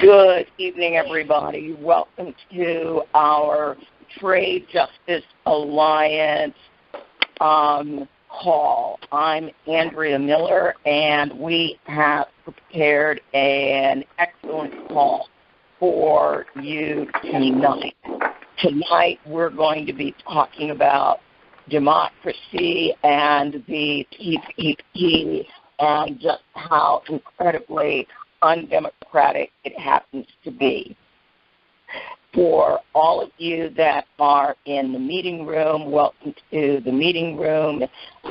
Good evening, everybody. Welcome to our Trade Justice Alliance call. I'm Andrea Miller, and we have prepared an excellent call for you tonight. Tonight, we're going to be talking about democracy and the PPP and just how incredibly undemocratic it happens to be. For all of you that are in the meeting room, welcome to the meeting room.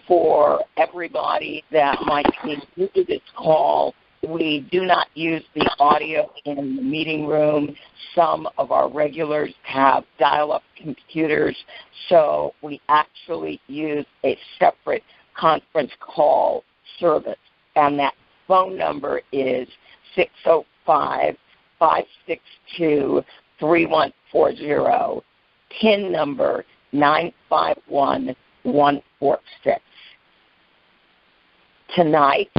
For everybody that might be new to this call, we do not use the audio in the meeting room. Some of our regulars have dial-up computers, so we actually use a separate conference call service, and that phone number is 605-562-3140, PIN number 951146. Tonight,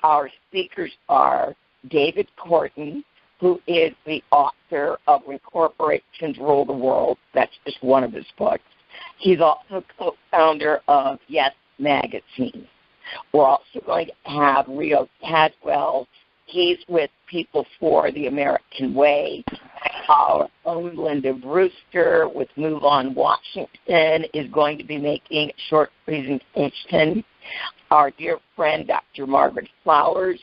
our speakers are David Korten, who is the author of When Corporations Rule the World. That's just one of his books. He's also co-founder of Yes Magazine. We're also going to have Rio Cadwell. He's with People for the American Way. Our own Linda Brewster with Move On Washington is going to be making a short presentation. Our dear friend, Dr. Margaret Flowers,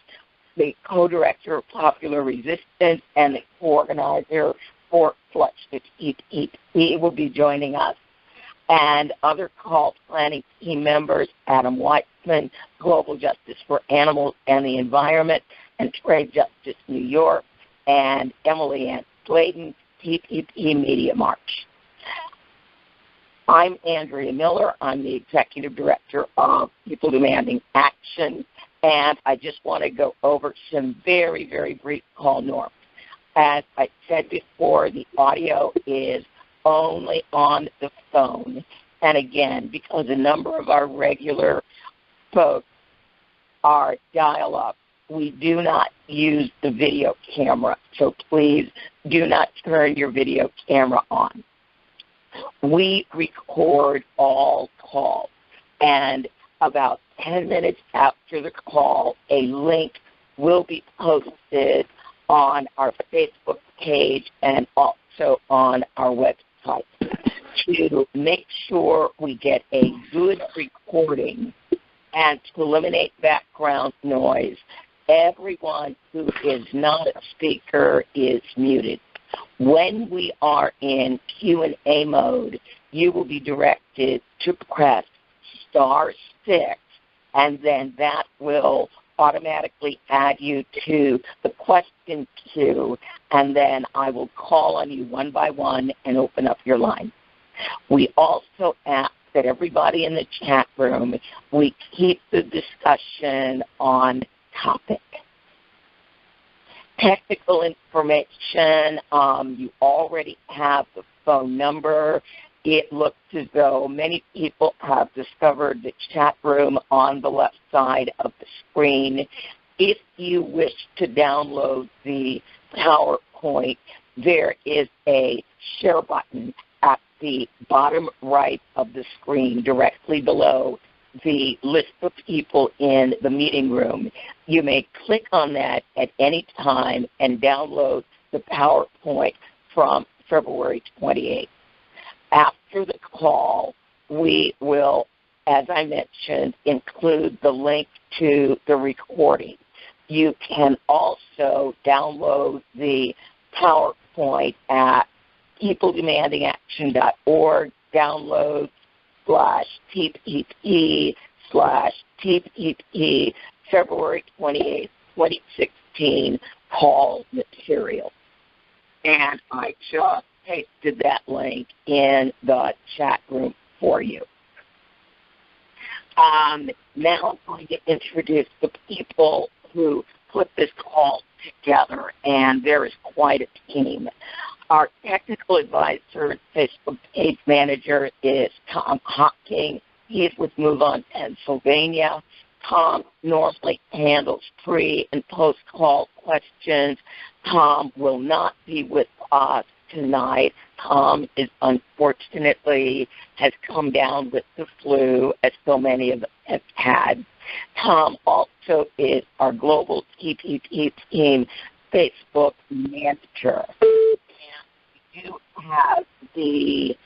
the co-director of Popular Resistance and the co-organizer for Flush to Eat, will be joining us. And other call planning team members, Adam Weitzman, Global Justice for Animals and the Environment, and Trade Justice New York, and Emily Ann Sladen, PPP Media March. I'm Andrea Miller. I'm the Executive Director of People Demanding Action, and I just want to go over some very, very brief call norms. As I said before, the audio is only on the phone. And again, because a number of our regular folks are dial-up, we do not use the video camera. So please do not turn your video camera on. We record all calls. And about 10 minutes after the call, a link will be posted on our Facebook page and also on our website to make sure we get a good recording and to eliminate background noise. Everyone who is not a speaker is muted. When we are in Q&A mode, you will be directed to press *6, and then that will automatically add you to the question queue, and then I will call on you one by one and open up your line. We also ask that everybody in the chat room, we keep the discussion on topic. Technical information, you already have the phone number. It looks as though many people have discovered the chat room on the left side of the screen. If you wish to download the PowerPoint, there is a share button at the bottom right of the screen directly below the list of people in the meeting room. You may click on that at any time and download the PowerPoint from February 28th. After the call, we will, as I mentioned, include the link to the recording. You can also download the PowerPoint at peopledemandingaction.org, download/TPP/TPP February 28th, 2016 call material. And I just pasted that link in the chat room for you. Now I'm going to introduce the people who put this call together, and there is quite a team. Our technical advisor and Facebook page manager is Tom Hocking. He is with Move On Pennsylvania. Tom normally handles pre- and post-call questions. Tom will not be with us tonight. Tom is unfortunately has come down with the flu, as so many of us have had. Tom also is our global TPP team Facebook manager. And we do have the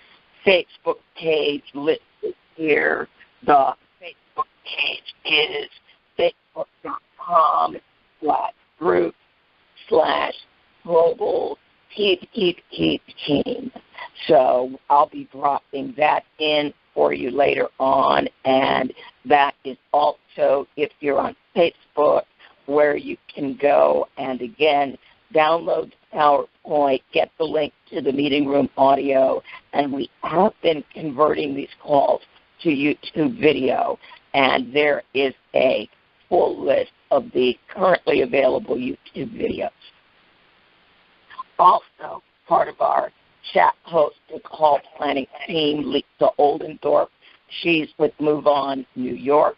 Facebook page listed here. The Facebook page is facebook.com/group/global TPP team. So I'll be dropping that in for you later on, and that is also, if you're on Facebook, where you can go and, again, download the PowerPoint, get the link to the meeting room audio, and we have been converting these calls to YouTube video, and there is a full list of the currently available YouTube videos. Also, part of our chat host and call planning team, Lisa Oldendorf. She's with Move On New York.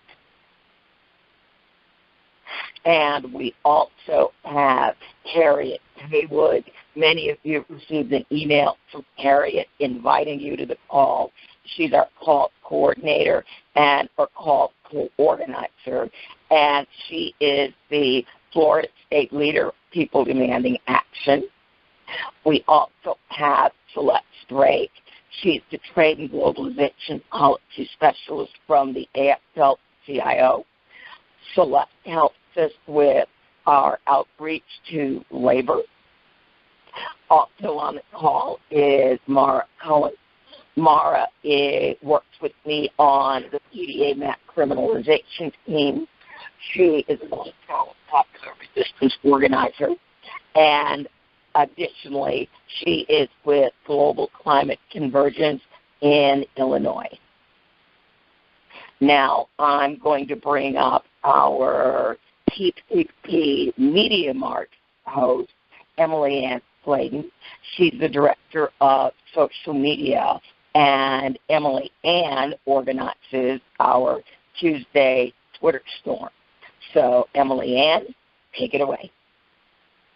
And we also have Harriet Haywood. Many of you have received an email from Harriet inviting you to the call. She's our call coordinator and our call co-organizer. And she is the Florida State Leader, People Demanding Action. We also have Celeste Drake. She's the Trade and Globalization Policy Specialist from the AFL-CIO. Celeste helps us with our outreach to labor. Also on the call is Mara Cohen. Mara works with me on the PDA MAC criminalization team. She is also a popular resistance organizer. And additionally, she is with Global Climate Convergence in Illinois. Now, I'm going to bring up our TPP Media March host, Emily Ann Sladen. She's the Director of Social Media, and Emily Ann organizes our Tuesday Twitter Storm. So, Emily Ann, take it away.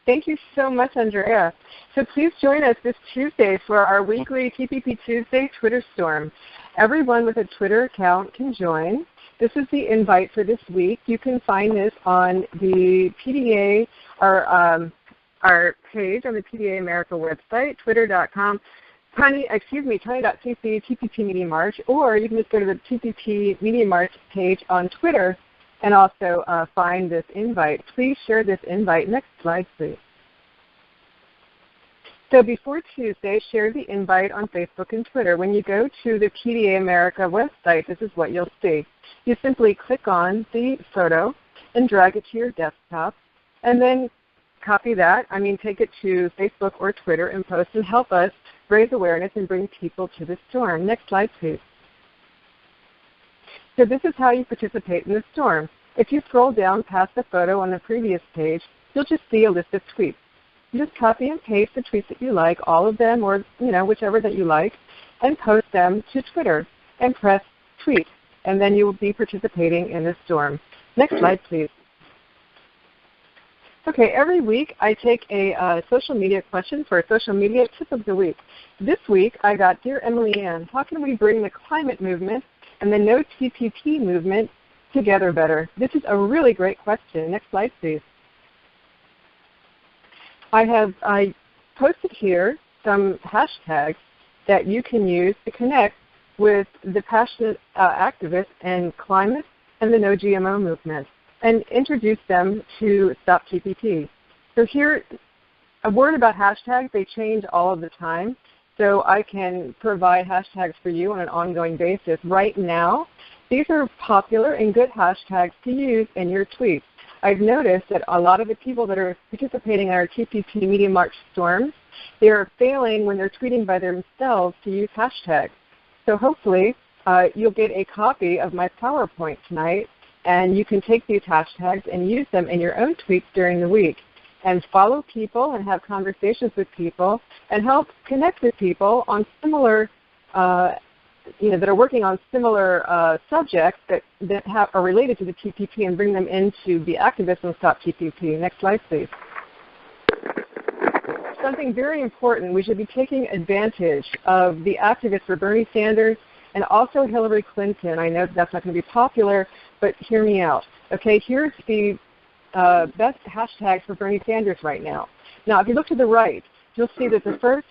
Thank you so much, Andrea. So please join us this Tuesday for our weekly TPP Tuesday Twitter Storm. Everyone with a Twitter account can join. This is the invite for this week. You can find this on the PDA, our page on the PDA America website, twitter.com, tiny.cc, TPP Media March, or you can just go to the TPP Media March page on Twitter and also find this invite. Please share this invite. Next slide, please. So before Tuesday, share the invite on Facebook and Twitter. When you go to the PDA America website, this is what you'll see. You simply click on the photo and drag it to your desktop, and then copy that, take it to Facebook or Twitter and post and help us raise awareness and bring people to the storm. Next slide, please. So this is how you participate in the storm. If you scroll down past the photo on the previous page, you'll just see a list of tweets. You just copy and paste the tweets that you like, all of them or whichever that you like, and post them to Twitter and press tweet, and then you will be participating in the storm. Next slide, please. Okay, every week I take a social media question for a social media tip of the week. This week I got, Dear Emily Ann, how can we bring the climate movement and the no TPP movement together better? This is a really great question. Next slide, please. I posted here some hashtags that you can use to connect with the passionate activists in climate and the no GMO movement and introduce them to Stop TPP. So here, a word about hashtags, they change all of the time. So I can provide hashtags for you on an ongoing basis. Right now, these are popular and good hashtags to use in your tweets. I've noticed that a lot of the people that are participating in our TPP Media March storms, they are failing when they're tweeting by themselves to use hashtags. So hopefully you'll get a copy of my PowerPoint tonight, and you can take these hashtags and use them in your own tweets during the week and follow people and have conversations with people and help connect with people on similar that are working on similar subjects that are related to the TPP and bring them into the activists on Stop TPP. Next slide, please. Something very important, we should be taking advantage of the activists for Bernie Sanders and also Hillary Clinton. I know that's not going to be popular, but hear me out. Okay, here's the best hashtags for Bernie Sanders right now. Now, if you look to the right, you'll see that the first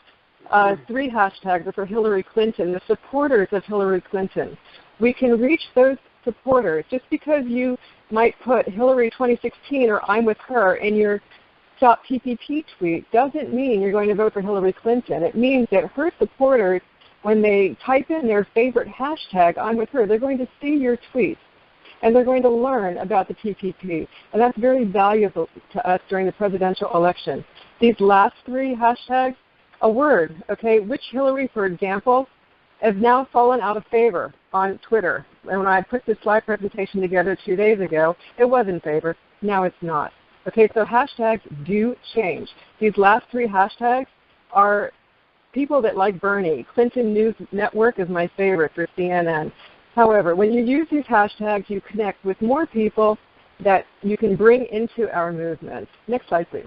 3 hashtags are for Hillary Clinton, the supporters of Hillary Clinton. We can reach those supporters. Just because you might put Hillary 2016 or I'm with her in your Stop TPP tweet doesn't mean you're going to vote for Hillary Clinton. It means that her supporters, when they type in their favorite hashtag, I'm with her, they're going to see your tweet. And they're going to learn about the TPP. And that's very valuable to us during the presidential election. These last 3 hashtags, a word, okay? Which Hillary, for example, has now fallen out of favor on Twitter. And when I put this slide presentation together 2 days ago, it was in favor. Now it's not. Okay, so hashtags do change. These last 3 hashtags are people that like Bernie. Clinton News Network is my favorite for CNN. However, when you use these hashtags, you connect with more people that you can bring into our movement. Next slide, please.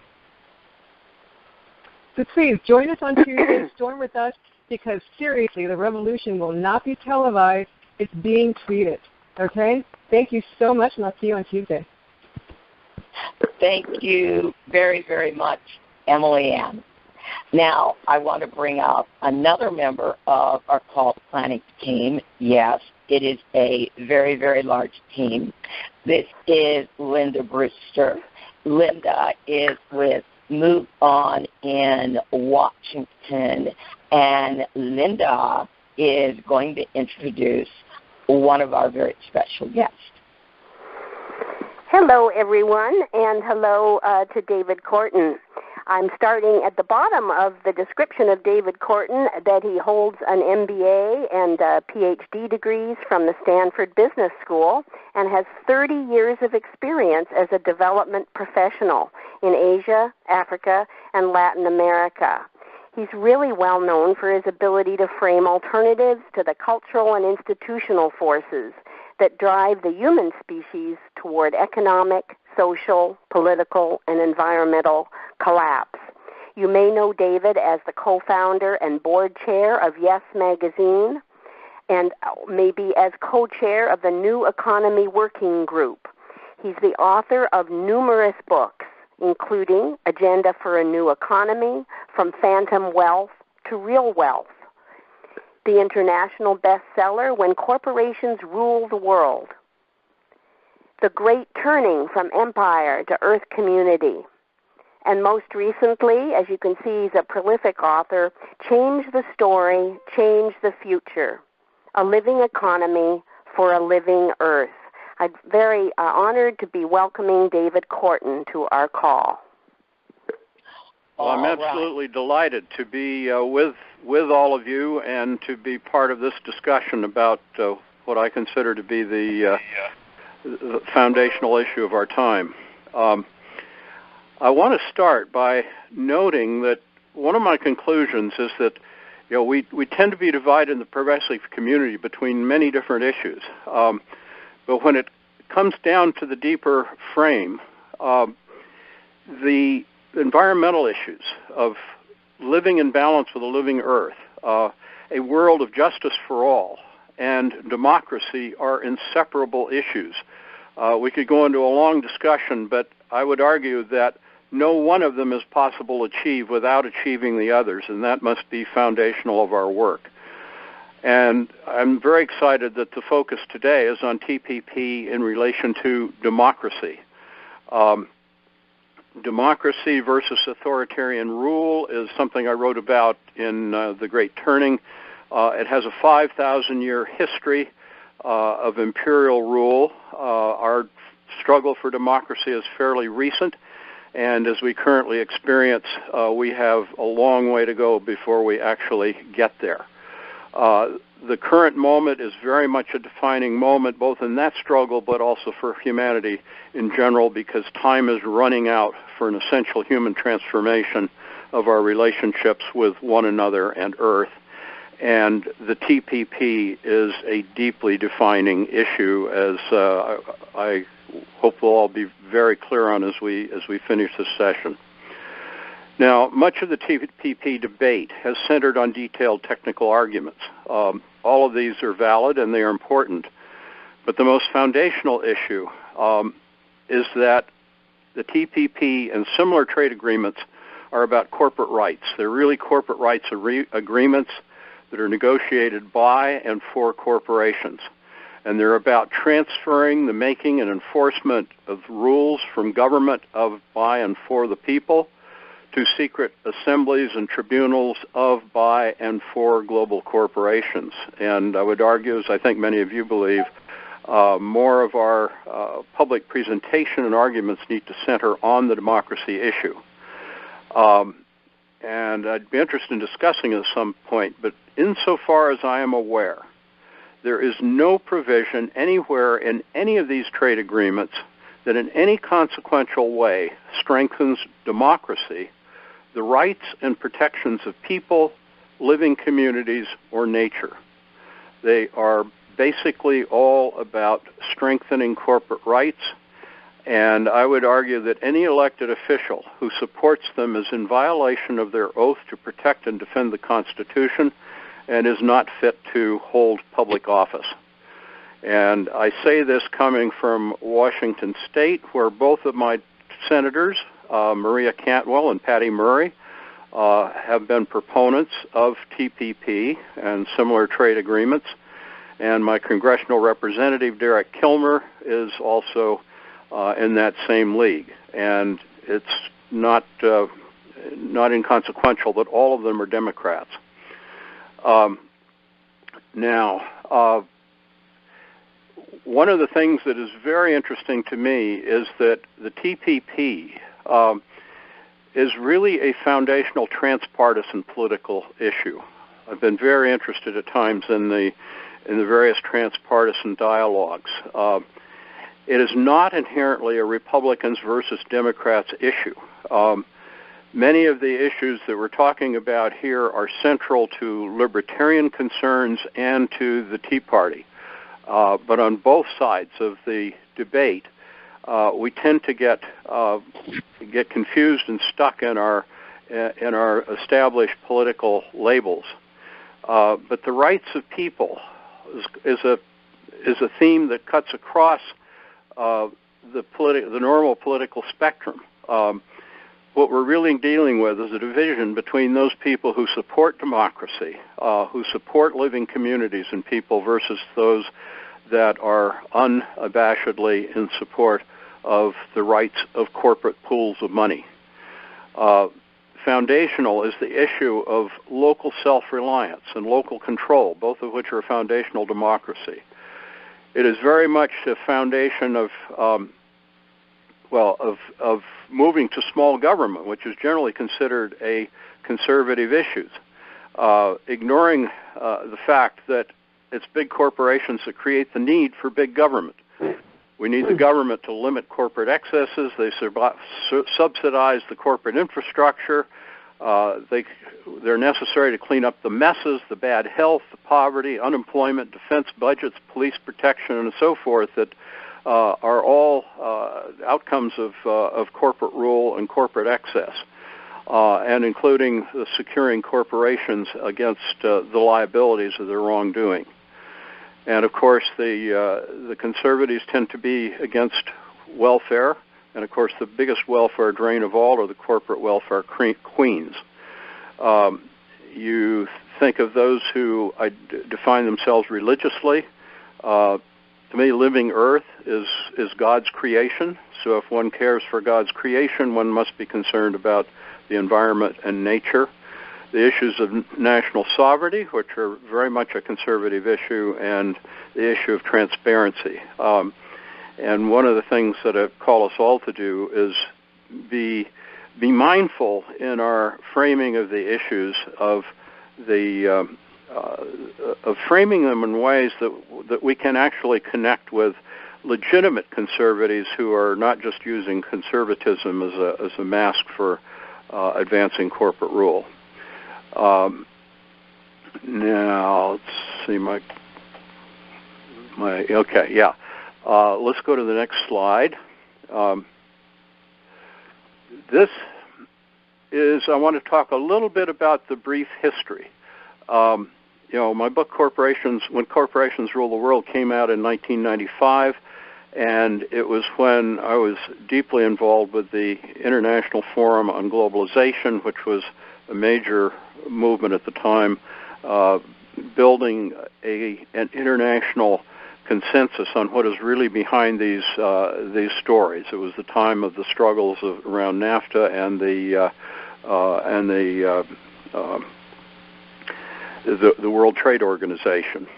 So please join us on Tuesday, storm with us, because seriously, the revolution will not be televised. It's being tweeted. Okay? Thank you so much, and I'll see you on Tuesday. Thank you very, very much, Emily Ann. Now, I want to bring up another member of our call planning team. Yes, it is a very, very large team. This is Linda Brewster. Linda is with Move On in Washington, and Linda is going to introduce one of our very special guests. Hello, everyone, and hello to David Korten. I'm starting at the bottom of the description of David Korten that he holds an MBA and PhD degrees from the Stanford Business School and has 30 years of experience as a development professional in Asia, Africa, and Latin America. He's really well known for his ability to frame alternatives to the cultural and institutional forces that drive the human species toward economic, social, political, and environmental collapse. You may know David as the co-founder and board chair of Yes Magazine, and maybe as co-chair of the New Economy Working Group. He's the author of numerous books, including Agenda for a New Economy, From Phantom Wealth to Real Wealth, the international bestseller When Corporations Rule the World, The Great Turning from Empire to Earth Community, and most recently, as you can see, he's a prolific author, Change the Story, Change the Future, A Living Economy for a Living Earth. I'm very honored to be welcoming David Korten to our call. Well, I'm absolutely delighted to be with all of you and to be part of this discussion about what I consider to be the foundational issue of our time. I want to start by noting that one of my conclusions is that we tend to be divided in the progressive community between many different issues. But when it comes down to the deeper frame, the environmental issues of living in balance with a living earth, a world of justice for all, and democracy are inseparable issues. We could go into a long discussion, but I would argue that no one of them is possible to achieve without achieving the others, and that must be foundational of our work. And I'm very excited that the focus today is on TPP in relation to democracy. Democracy versus authoritarian rule is something I wrote about in The Great Turning. It has a 5,000-year history of imperial rule. Our struggle for democracy is fairly recent, and as we currently experience, we have a long way to go before we actually get there. The current moment is very much a defining moment, both in that struggle but also for humanity in general, because time is running out for an essential human transformation of our relationships with one another and Earth. And the TPP is a deeply defining issue, as I hope we'll all be very clear on as we finish this session. Now, much of the TPP debate has centered on detailed technical arguments. All of these are valid and they are important, but the most foundational issue is that the TPP and similar trade agreements are about corporate rights. They're really corporate rights agreements that are negotiated by and for corporations. And they're about transferring the making and enforcement of rules from government of, by, and for the people to secret assemblies and tribunals of, by, and for global corporations. And I would argue, as I think many of you believe, more of our public presentation and arguments need to center on the democracy issue. And I'd be interested in discussing it at some point, but insofar as I am aware, there is no provision anywhere in any of these trade agreements that in any consequential way strengthens democracy, the rights and protections of people, living communities, or nature. They are basically all about strengthening corporate rights, and I would argue that any elected official who supports them is in violation of their oath to protect and defend the Constitution and is not fit to hold public office. And I say this coming from Washington State, where both of my senators, Maria Cantwell and Patty Murray, have been proponents of TPP and similar trade agreements. And my congressional representative, Derek Kilmer, is also in that same league. And it's not inconsequential that all of them are Democrats. One of the things that is very interesting to me is that the TPP is really a foundational transpartisan political issue. I've been very interested at times in the various transpartisan dialogues. It is not inherently a Republicans versus Democrats issue. Many of the issues that we're talking about here are central to libertarian concerns and to the Tea Party. But on both sides of the debate, we tend to get confused and stuck in our established political labels. But the rights of people is a theme that cuts across the normal political spectrum. What we're really dealing with is a division between those people who support democracy, who support living communities and people, versus those that are unabashedly in support of the rights of corporate pools of money. Foundational is the issue of local self-reliance and local control, both of which are foundational democracy. It is very much a foundation of moving to small government, which is generally considered a conservative issue, ignoring the fact that it's big corporations that create the need for big government. We need the government to limit corporate excesses. They subsidize the corporate infrastructure. They're necessary to clean up the messes, the bad health, the poverty, unemployment, defense budgets, police protection, and so forth that are all outcomes of corporate rule and corporate excess, and including the securing corporations against the liabilities of their wrongdoing. And of course, the conservatives tend to be against welfare, and of course, the biggest welfare drain of all are the corporate welfare queens. You think of those who define themselves religiously. To me, living Earth is God's creation. So if one cares for God's creation, one must be concerned about the environment and nature. The issues of national sovereignty, which are very much a conservative issue, and the issue of transparency. And one of the things that I call us all to do is be mindful in our framing of the issues of framing them in ways that we can actually connect with legitimate conservatives who are not just using conservatism as a mask for advancing corporate rule. Now, let's see okay, yeah. Let's go to the next slide. This is, I want to talk a little bit about the brief history. My book, When Corporations Rule the World, came out in 1995, and it was when I was deeply involved with the International Forum on Globalization, which was a major movement at the time, building an international consensus on what is really behind these stories. It was the time of the struggles around NAFTA and the World Trade Organization.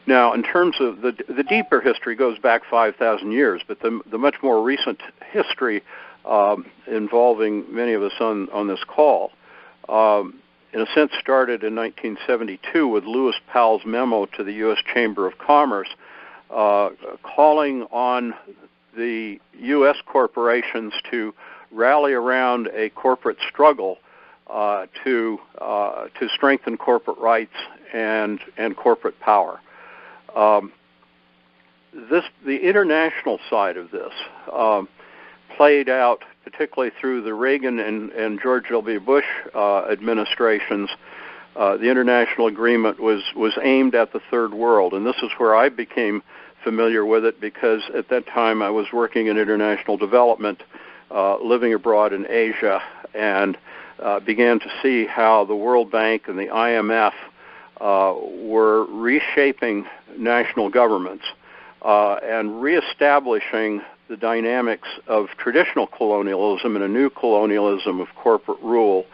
Now, in terms of the deeper history, goes back 5,000 years, but the much more recent history involving many of us on this call, in a sense, started in 1972 with Lewis Powell's memo to the U.S. Chamber of Commerce, calling on the U.S. corporations to rally around a corporate struggle to strengthen corporate rights and corporate power. The international side of this played out particularly through the Reagan and George W. Bush administrations. The international agreement was aimed at the third world, and this is where I became familiar with it because at that time I was working in international development, living abroad in Asia, and began to see how the World Bank and the IMF were reshaping national governments and reestablishing the dynamics of traditional colonialism and a new colonialism of corporate rule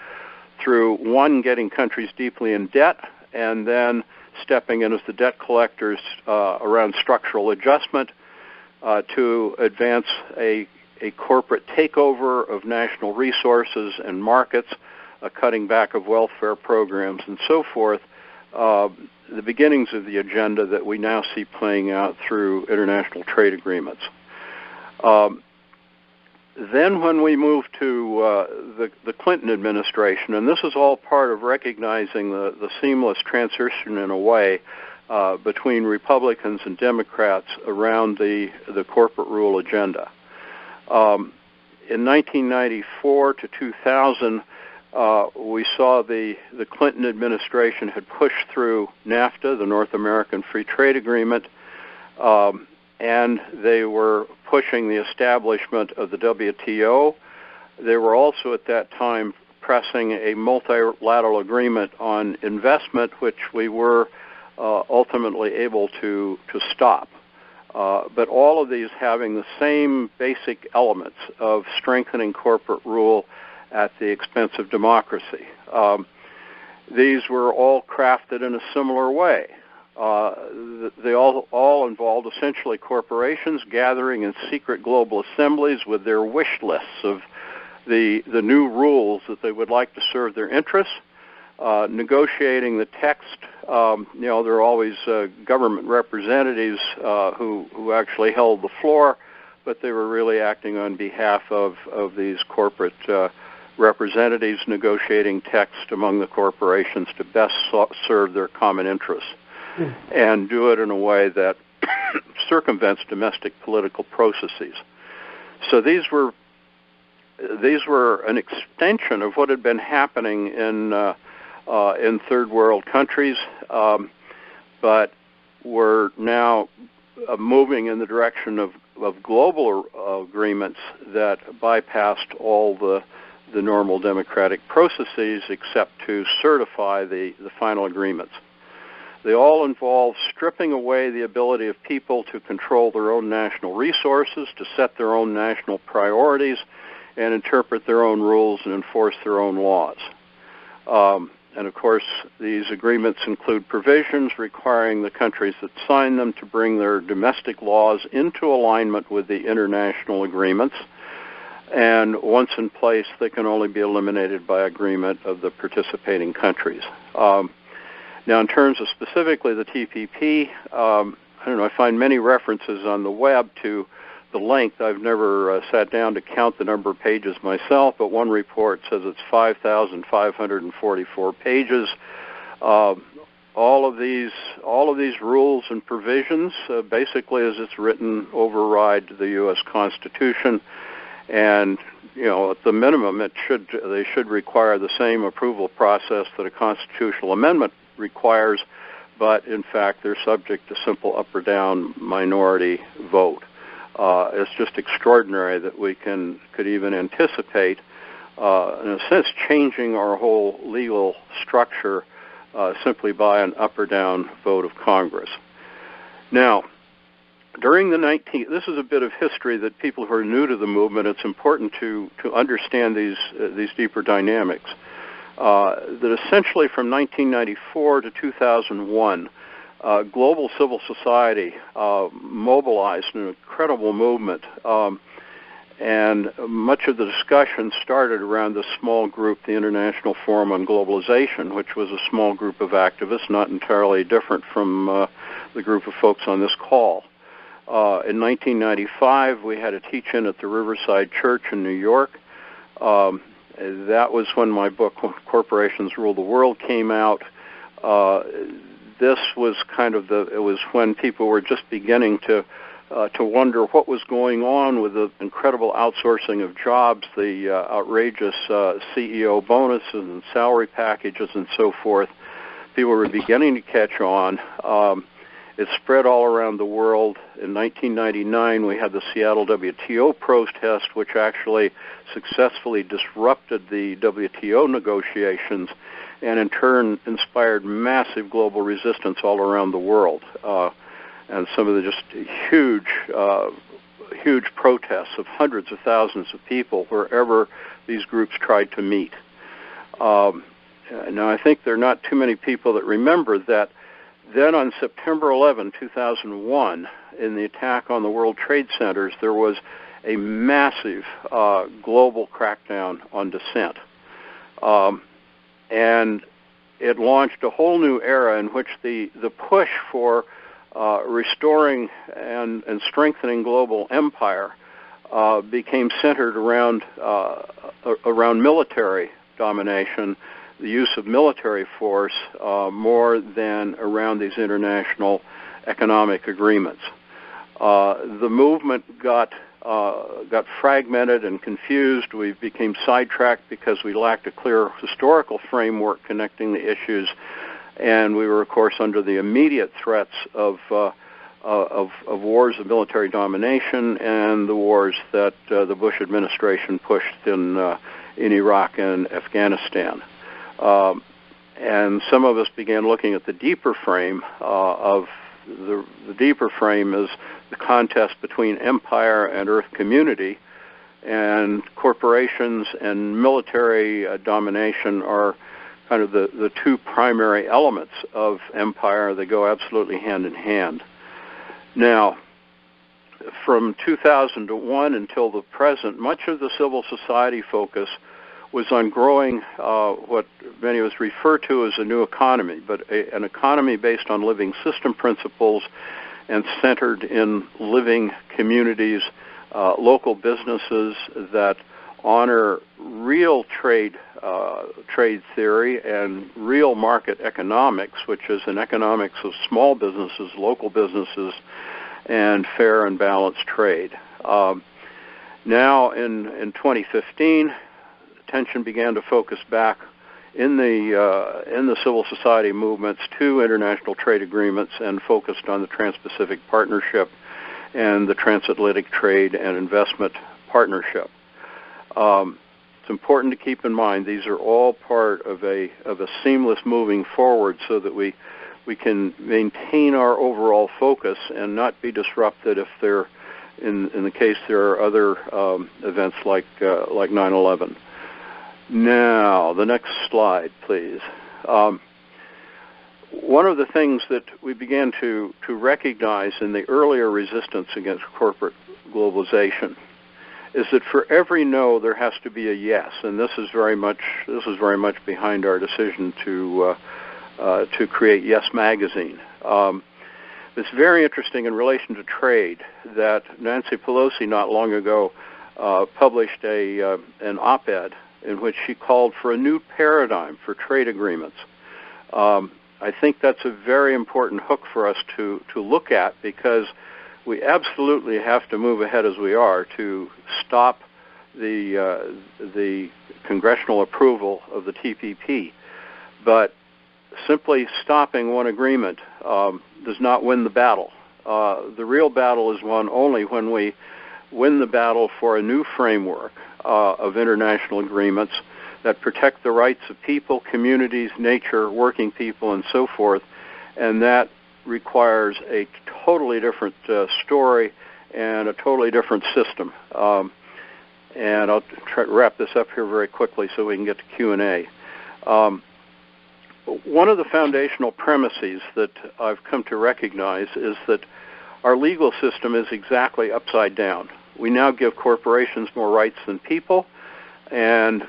through, one, getting countries deeply in debt, and then stepping in as the debt collectors around structural adjustment to advance a corporate takeover of national resources and markets, a cutting back of welfare programs, and so forth, the beginnings of the agenda that we now see playing out through international trade agreements. Then when we moved to the Clinton administration, and this is all part of recognizing the seamless transition in a way between Republicans and Democrats around the corporate rule agenda. In 1994 to 2000, we saw the Clinton administration had pushed through NAFTA, the North American Free Trade Agreement, and they were pushing the establishment of the WTO. They were also at that time pressing a multilateral agreement on investment, which we were ultimately able to stop. But all of these having the same basic elements of strengthening corporate rule at the expense of democracy. These were all crafted in a similar way. They all involved essentially corporations gathering in secret global assemblies with their wish lists of the new rules that they would like to serve their interests, negotiating the text. There are always government representatives who actually held the floor, but they were really acting on behalf of these corporate representatives, negotiating text among the corporations to best serve their common interests, and do it in a way that circumvents domestic political processes. So these were an extension of what had been happening in third world countries, but were now moving in the direction of global agreements that bypassed all the normal democratic processes except to certify the final agreements. They all involve stripping away the ability of people to control their own national resources, to set their own national priorities, and interpret their own rules and enforce their own laws. And of course, these agreements include provisions requiring the countries that sign them to bring their domestic laws into alignment with the international agreements. And once in place, they can only be eliminated by agreement of the participating countries. Now, in terms of specifically the TPP, I find many references on the web to the length. I've never sat down to count the number of pages myself, but one report says it's 5,544 pages. all of these rules and provisions, basically as it's written, override the U.S. Constitution, and at the minimum, they should require the same approval process that a constitutional amendment requires, but in fact they're subject to simple up or down minority vote. It's just extraordinary that we could even anticipate, in a sense, changing our whole legal structure simply by an up or down vote of Congress. Now, during the this is a bit of history that people who are new to the movement, it's important to understand these deeper dynamics. That essentially from 1994 to 2001, global civil society mobilized an incredible movement, and much of the discussion started around this small group, the International Forum on Globalization, which was a small group of activists, not entirely different from the group of folks on this call. In 1995, we had a teach-in at the Riverside Church in New York. That was when my book, Corporations Rule the World, came out. This was it was when people were just beginning to wonder what was going on with the incredible outsourcing of jobs, the outrageous CEO bonuses and salary packages and so forth. People were beginning to catch on. It spread all around the world. In 1999, we had the Seattle WTO protest, which actually successfully disrupted the WTO negotiations and in turn inspired massive global resistance all around the world. And some of the just huge protests of hundreds of thousands of people wherever these groups tried to meet. Now, I think there are not too many people that remember that then on September 11, 2001, in the attack on the World Trade Centers, there was a massive global crackdown on dissent. And it launched a whole new era in which the push for restoring and strengthening global empire became centered around military domination, the use of military force, more than around these international economic agreements. The movement got fragmented and confused. We became sidetracked because we lacked a clear historical framework connecting the issues, and we were, of course, under the immediate threats of wars of military domination and the wars that the Bush administration pushed in Iraq and Afghanistan. And some of us began looking at the deeper frame of the deeper frame is the contest between empire and earth community, and corporations and military domination are kind of the two primary elements of empire. They go absolutely hand in hand. Now, from 2001 until the present, much of the civil society focus was on growing what many of us refer to as a new economy, but an economy based on living system principles and centered in living communities, local businesses that honor real trade theory and real market economics, which is an economics of small businesses, local businesses, and fair and balanced trade. Now, in 2015, attention began to focus back in the civil society movements to international trade agreements and focused on the Trans-Pacific Partnership and the Transatlantic Trade and Investment Partnership. It's important to keep in mind these are all part of a seamless moving forward so that we can maintain our overall focus and not be disrupted if there, in the case there are other events like 9/11. Now, the next slide, please. One of the things that we began to recognize in the earlier resistance against corporate globalization is that for every no, there has to be a yes, and this is very much behind our decision to create Yes Magazine. It's very interesting in relation to trade that Nancy Pelosi not long ago published an op-ed in which she called for a new paradigm for trade agreements. I think that's a very important hook for us to look at, because we absolutely have to move ahead as we are to stop the congressional approval of the TPP. But simply stopping one agreement does not win the battle. The real battle is won only when we win the battle for a new framework of international agreements that protect the rights of people, communities, nature, working people, and so forth. And that requires a totally different story and a totally different system. And I'll try to wrap this up here very quickly so we can get to Q&A. One of the foundational premises that I've come to recognize is that our legal system is exactly upside down. We now give corporations more rights than people, and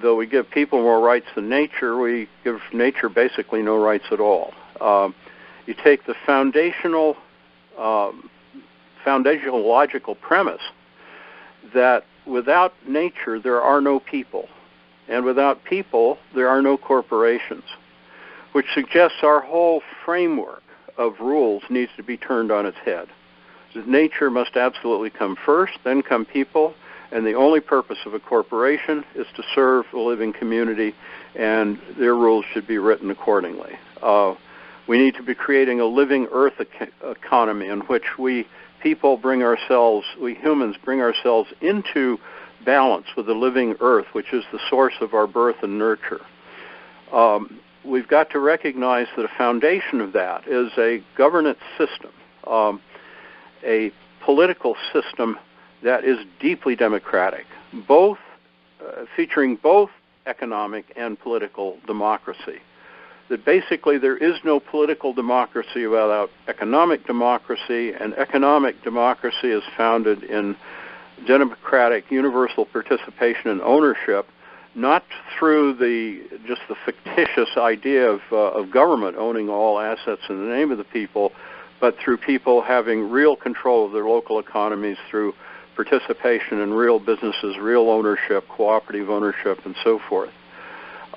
though we give people more rights than nature, we give nature basically no rights at all. You take the foundational logical premise that without nature there are no people, and without people there are no corporations, which suggests our whole framework of rules needs to be turned on its head. Nature must absolutely come first, then come people, and the only purpose of a corporation is to serve the living community, and their rules should be written accordingly. We need to be creating a living earth economy in which we humans bring ourselves into balance with the living earth, which is the source of our birth and nurture. We've got to recognize that a foundation of that is a governance system, a political system that is deeply democratic, featuring both economic and political democracy. That basically there is no political democracy without economic democracy, and economic democracy is founded in democratic universal participation and ownership, not through just the fictitious idea of government owning all assets in the name of the people, but through people having real control of their local economies through participation in real businesses, real ownership, cooperative ownership, and so forth.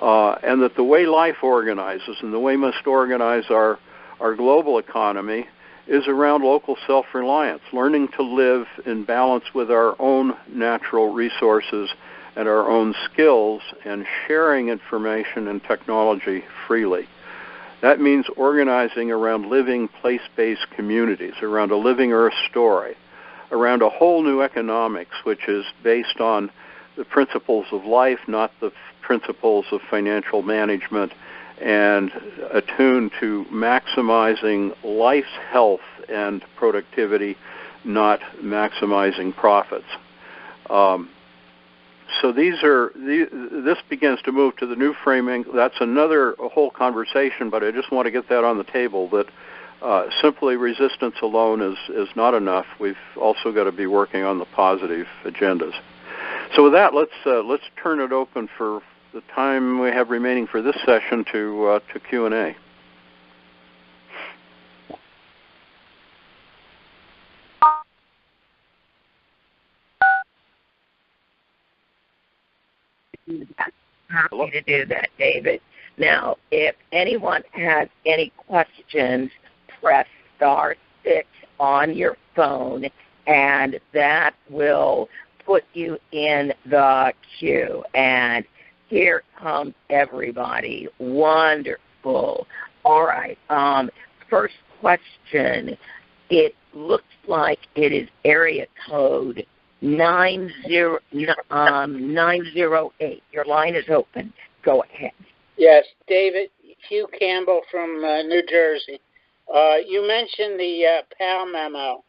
And that the way life organizes and the way we must organize our global economy is around local self-reliance, learning to live in balance with our own natural resources and our own skills, and sharing information and technology freely. That means organizing around living place-based communities, around a living earth story, around a whole new economics which is based on the principles of life, not the principles of financial management, and attuned to maximizing life's health and productivity, not maximizing profits. So this begins to move to the new framing. That's a whole conversation, but I just want to get that on the table, that simply resistance alone is not enough. We've also got to be working on the positive agendas. So with that, let's turn it open for the time we have remaining for this session to Q&A. Happy to do that, David. Now, if anyone has any questions, press *6 on your phone, and that will put you in the queue. And here comes everybody. Wonderful. All right. First question. It looks like it is area code 908. Your line is open. Go ahead. Yes, David, Hugh Campbell from New Jersey. You mentioned the PAL memo.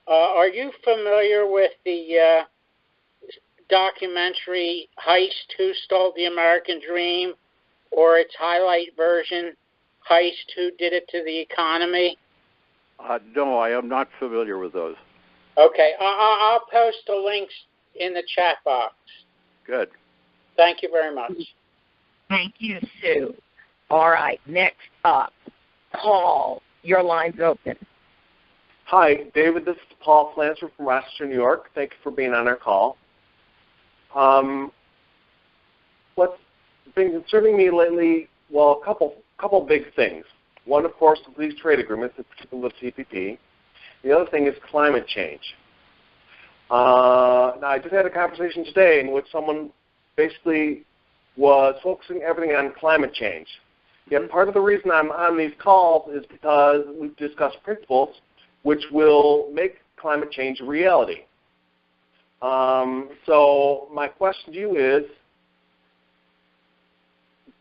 Are you familiar with the documentary Heist: Who Stole the American Dream, or its highlight version, Heist: Who Did It to the Economy? No, I am not familiar with those. Okay, I'll post the links in the chat box. Good. Thank you very much. Thank you, Sue. All right, next up, Paul, your line's open. Hi, David. This is Paul Flanser from Rochester, New York. Thank you for being on our call. What's been concerning me lately, well, a couple big things. One, of course, is these trade agreements, in particular the TPP. The other thing is climate change. Now, I just had a conversation today in which someone basically was focusing everything on climate change. Yet part of the reason I'm on these calls is because we've discussed principles which will make climate change a reality. So my question to you is,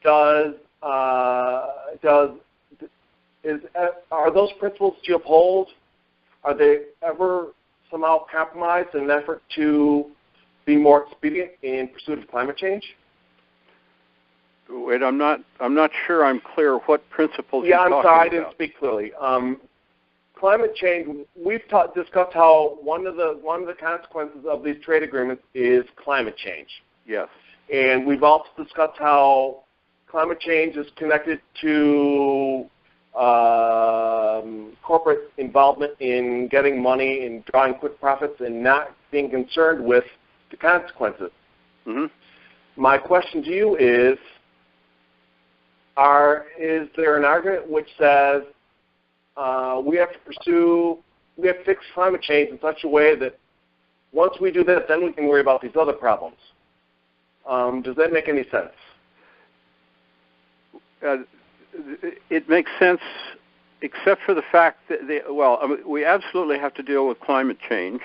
are those principles that you uphold, are they ever somehow compromised in an effort to be more expedient in pursuit of climate change? Wait, I'm not sure I'm clear what principles you're talking about. Yeah, I'm sorry, I didn't speak clearly. Climate change, we've discussed how one of the consequences of these trade agreements is climate change. Yes. And we've also discussed how climate change is connected to corporate involvement in getting money and drawing quick profits and not being concerned with the consequences. Mm-hmm. My question to you is there an argument which says we have to fix climate change in such a way that once we do that, then we can worry about these other problems? Does that make any sense? It makes sense, except for the fact that, we absolutely have to deal with climate change,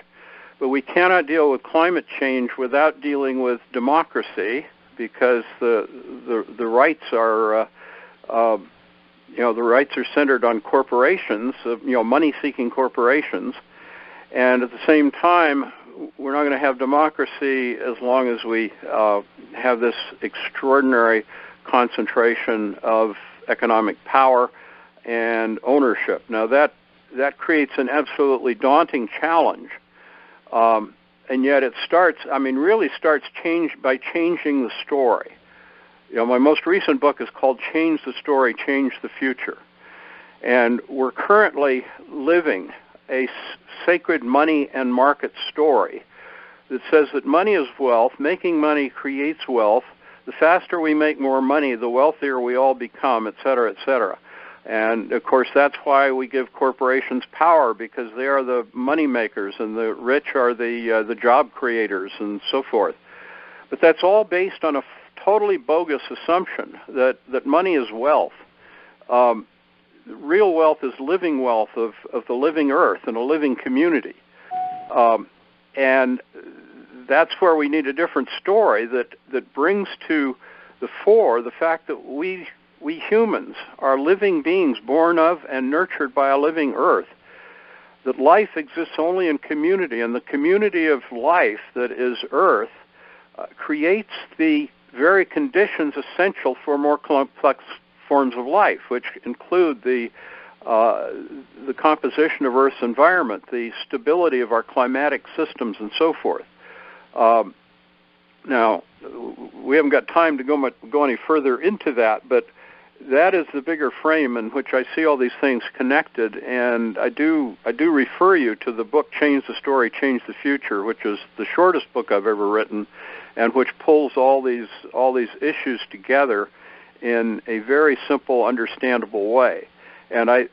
but we cannot deal with climate change without dealing with democracy, because the rights are the rights are centered on corporations, money-seeking corporations, and at the same time, we're not going to have democracy as long as we have this extraordinary concentration of economic power and ownership. Now that creates an absolutely daunting challenge, and yet it starts by changing the story. My most recent book is called Change the Story, Change the Future. And we're currently living a sacred money and market story that says that money is wealth, making money creates wealth, the faster we make more money, the wealthier we all become, et cetera, et cetera. And, of course, that's why we give corporations power, because they are the money makers and the rich are the job creators and so forth. But that's all based on a totally bogus assumption that money is wealth. Real wealth is living wealth of the living earth and a living community. And that's where we need a different story that brings to the fore the fact that we humans are living beings born of and nurtured by a living earth, that life exists only in community, and the community of life that is earth creates the very conditions essential for more complex forms of life, which include the composition of Earth's environment, the stability of our climatic systems, and so forth. Now, we haven't got time to go any further into that, but that is the bigger frame in which I see all these things connected, and I do refer you to the book Change the Story, Change the Future, which is the shortest book I've ever written, and which pulls all these issues together in a very simple, understandable way. And I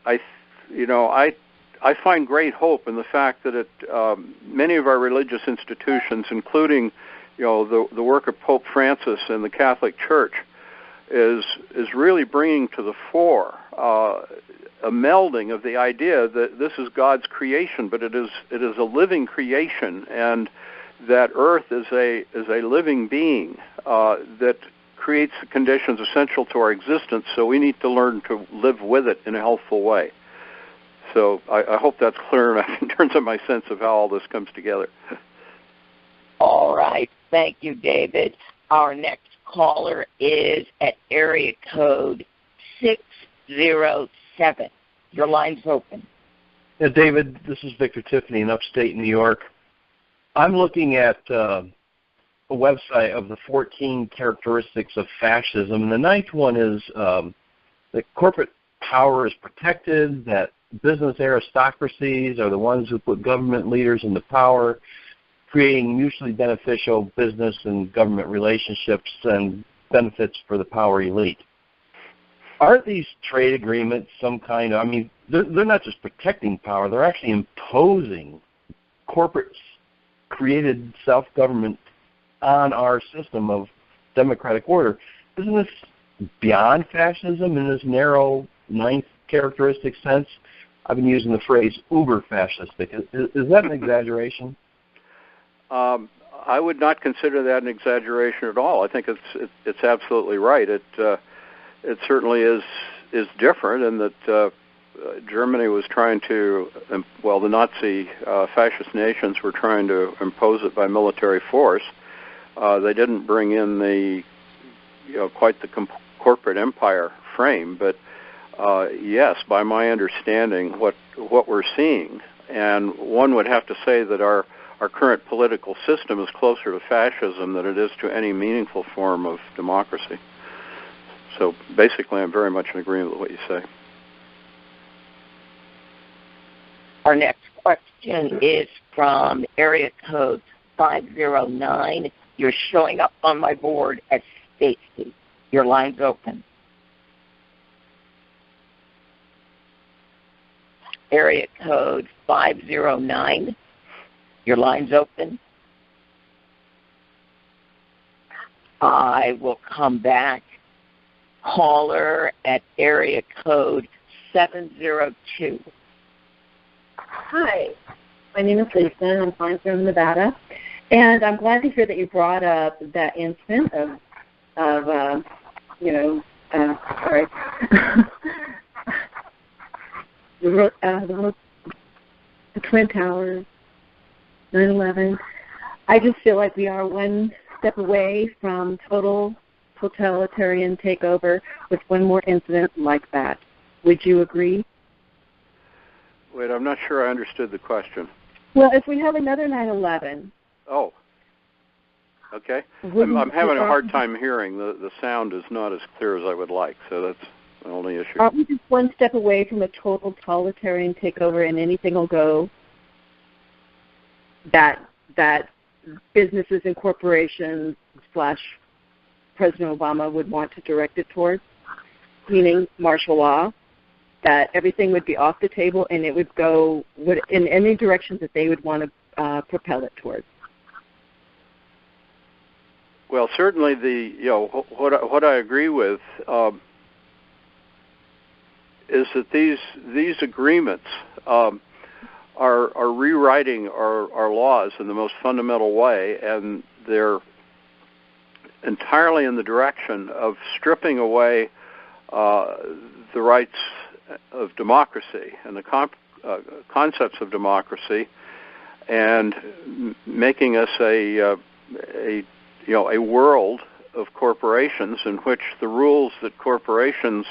find great hope in the fact that many of our religious institutions, including the work of Pope Francis and the Catholic Church, is really bringing to the fore a melding of the idea that this is God's creation, but it is a living creation, and that Earth is a living being that creates the conditions essential to our existence, so we need to learn to live with it in a healthful way. So I hope that's clear enough in terms of my sense of how all this comes together. All right. Thank you, David. Our next caller is at area code 607. Your line's open. Yeah, David, this is Victor Tiffany in upstate New York. I'm looking at a website of the 14 characteristics of fascism, and the ninth one is that corporate power is protected, that business aristocracies are the ones who put government leaders into power, creating mutually beneficial business and government relationships and benefits for the power elite. Are these trade agreements some kind of, I mean, they're not just protecting power, they're actually imposing corporate created self-government on our system of democratic order. Isn't this beyond fascism in this narrow ninth characteristic sense? I've been using the phrase uber-fascistic. Is that an exaggeration? I would not consider that an exaggeration at all. I think it's absolutely right. It certainly is different in that Germany was trying to, well, the Nazi fascist nations were trying to impose it by military force. They didn't bring in the, quite the corporate empire frame, but yes, by my understanding, what we're seeing, and one would have to say that our current political system is closer to fascism than it is to any meaningful form of democracy. So basically, I'm very much in agreement with what you say. Our next question is from area code 509. You're showing up on my board as Stacy. Your line's open. Area code 509. Your line's open. I will come back. Caller at area code 702. Hi, my name is Lisa, and I'm calling from Nevada. And I'm glad to hear that you brought up that incident of the Twin Towers, 9/11. I just feel like we are one step away from total totalitarian takeover with one more incident like that. Would you agree? Wait, I'm not sure I understood the question. Well, if we have another 9/11. Oh, okay. I'm having a hard time hearing. The sound is not as clear as I would like, so that's the only issue. Aren't we just one step away from a total totalitarian takeover and anything will go that businesses and corporations / President Obama would want to direct it towards, meaning martial law, that everything would be off the table and it would go in any direction that they would want to propel it towards? Well, certainly what I agree with is that these agreements are rewriting our laws in the most fundamental way, and they're entirely in the direction of stripping away the rights of democracy and the concepts of democracy, and making us a world of corporations in which the rules that corporations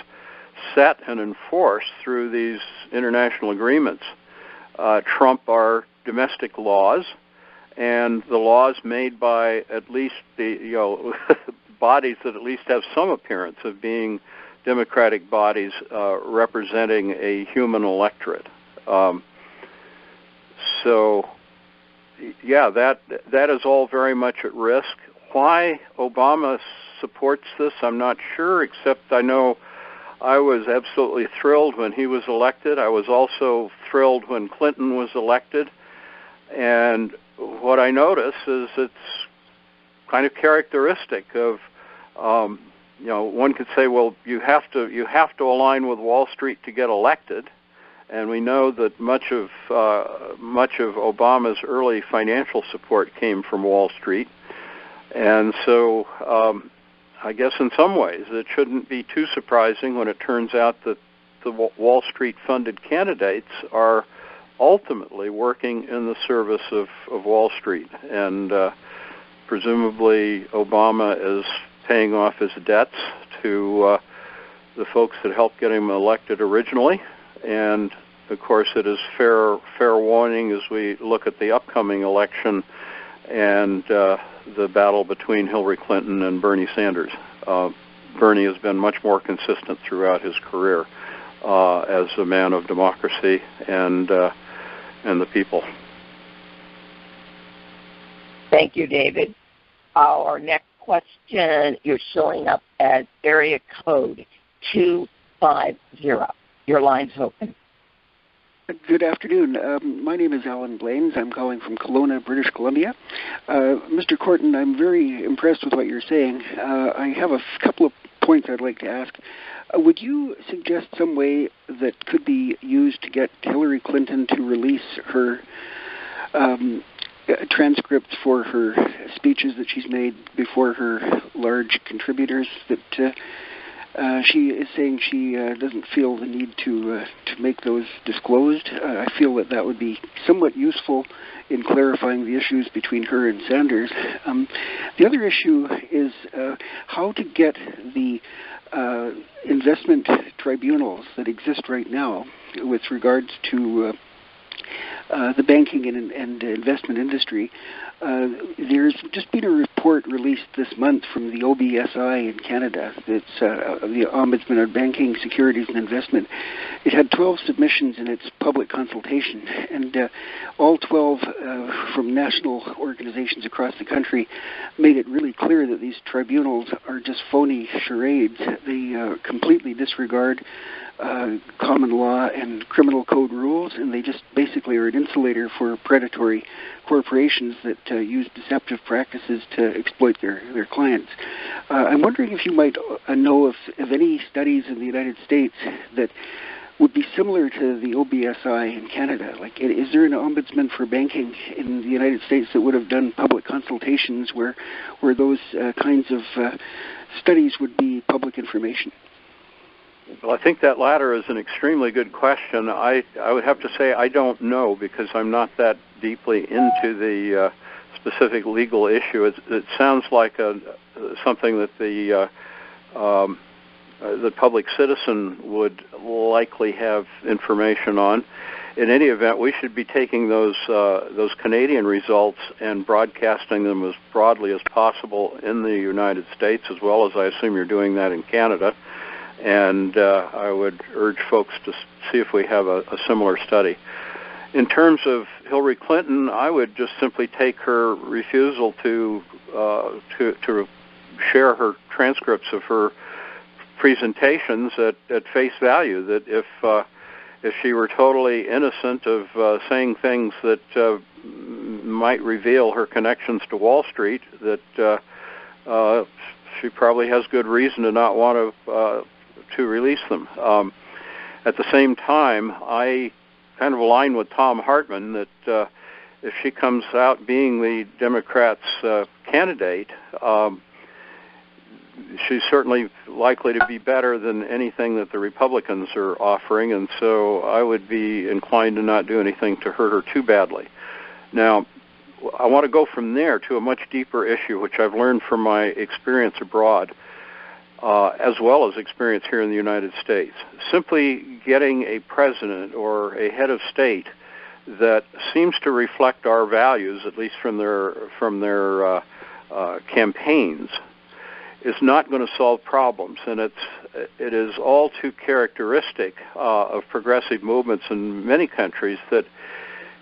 set and enforce through these international agreements trump our domestic laws and the laws made by at least the bodies that at least have some appearance of being democratic bodies representing a human electorate. So, yeah, that is all very much at risk. Why Obama supports this, I'm not sure, except I know I was absolutely thrilled when he was elected. I was also thrilled when Clinton was elected. And what I notice is it's kind of characteristic of, one could say, well, you have to align with Wall Street to get elected. And we know that much of Obama's early financial support came from Wall Street. And so I guess in some ways it shouldn't be too surprising when it turns out that the Wall Street-funded candidates are ultimately working in the service of Wall Street. And presumably Obama is paying off his debts to the folks that helped get him elected originally. And, of course, it is fair warning as we look at the upcoming election and the battle between Hillary Clinton and Bernie Sanders. Bernie has been much more consistent throughout his career as a man of democracy and the people. Thank you, David. Our next question, you're showing up as area code Your line's open. Good afternoon. My name is Alan Blaines. I'm calling from Kelowna, British Columbia. Mr. Korten, I'm very impressed with what you're saying. I have a couple of points I'd like to ask. Would you suggest some way that could be used to get Hillary Clinton to release her transcripts for her speeches that she's made before her large contributors that she is saying she doesn't feel the need to make those disclosed? I feel that would be somewhat useful in clarifying the issues between her and Sanders. The other issue is how to get the investment tribunals that exist right now with regards to the banking and investment industry. There's just been a report released this month from the OBSI in Canada. It's the Ombudsman on Banking, Securities and Investment. It had 12 submissions in its public consultation, and all 12 from national organizations across the country made it really clear that these tribunals are just phony charades. They completely disregard common law and criminal code rules, and they just basically are an insulator for predatory corporations that use deceptive practices to exploit their clients. I'm wondering if you might know of any studies in the United States that would be similar to the OBSI in Canada. Like, is there an ombudsman for banking in the United States that would have done public consultations where those kinds of studies would be public information? Well, I think that latter is an extremely good question. I would have to say I don't know because I'm not that deeply into the specific legal issue. It sounds like something that the public citizen would likely have information on. In any event, we should be taking those Canadian results and broadcasting them as broadly as possible in the United States, as well as I assume you're doing that in Canada. And I would urge folks to see if we have a similar study. In terms of Hillary Clinton, I would just simply take her refusal to share her transcripts of her presentations at face value. That if she were totally innocent of saying things that might reveal her connections to Wall Street, that she probably has good reason to not want to release them. At the same time, I kind of align with Tom Hartman that if she comes out being the Democrats' candidate, she's certainly likely to be better than anything that the Republicans are offering, and so I would be inclined to not do anything to hurt her too badly. Now, I want to go from there to a much deeper issue, which I've learned from my experience abroad, as well as experience here in the United States. Simply getting a president or a head of state that seems to reflect our values, at least from their campaigns, is not going to solve problems. And it is all too characteristic of progressive movements in many countries that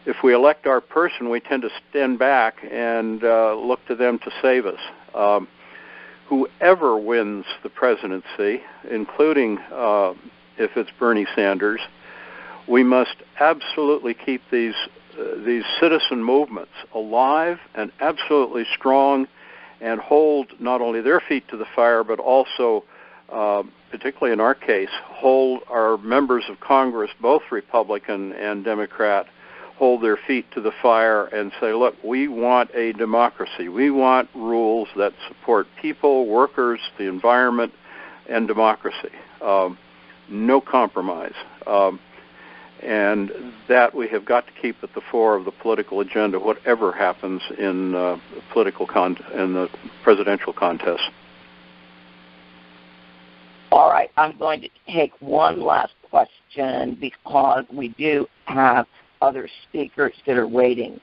if we elect our person, we tend to stand back and look to them to save us. Whoever wins the presidency, including if it's Bernie Sanders, we must absolutely keep these citizen movements alive and absolutely strong, and hold not only their feet to the fire, but also, particularly in our case, hold our members of Congress, both Republican and Democrat, hold their feet to the fire and say, look, we want a democracy. We want rules that support people, workers, the environment, and democracy. No compromise. And that we have got to keep at the fore of the political agenda, whatever happens in the presidential contest. All right, I'm going to take one last question because we do have other speakers that are waiting.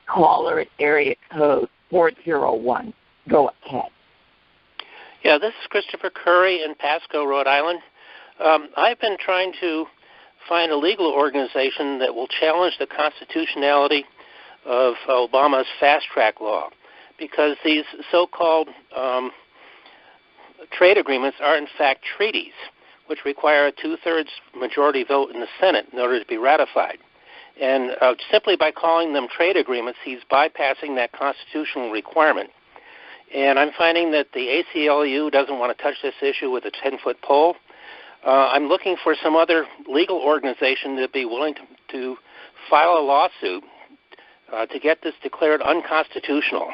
Caller at area code 401. Go ahead. Yeah, this is Christopher Curry in Pasco, Rhode Island. I've been trying to find a legal organization that will challenge the constitutionality of Obama's fast-track law, because these so-called trade agreements are in fact treaties, which require a two-thirds majority vote in the Senate in order to be ratified. And simply by calling them trade agreements, he's bypassing that constitutional requirement. And I'm finding that the ACLU doesn't want to touch this issue with a 10-foot pole. I'm looking for some other legal organization that would be willing to file a lawsuit to get this declared unconstitutional.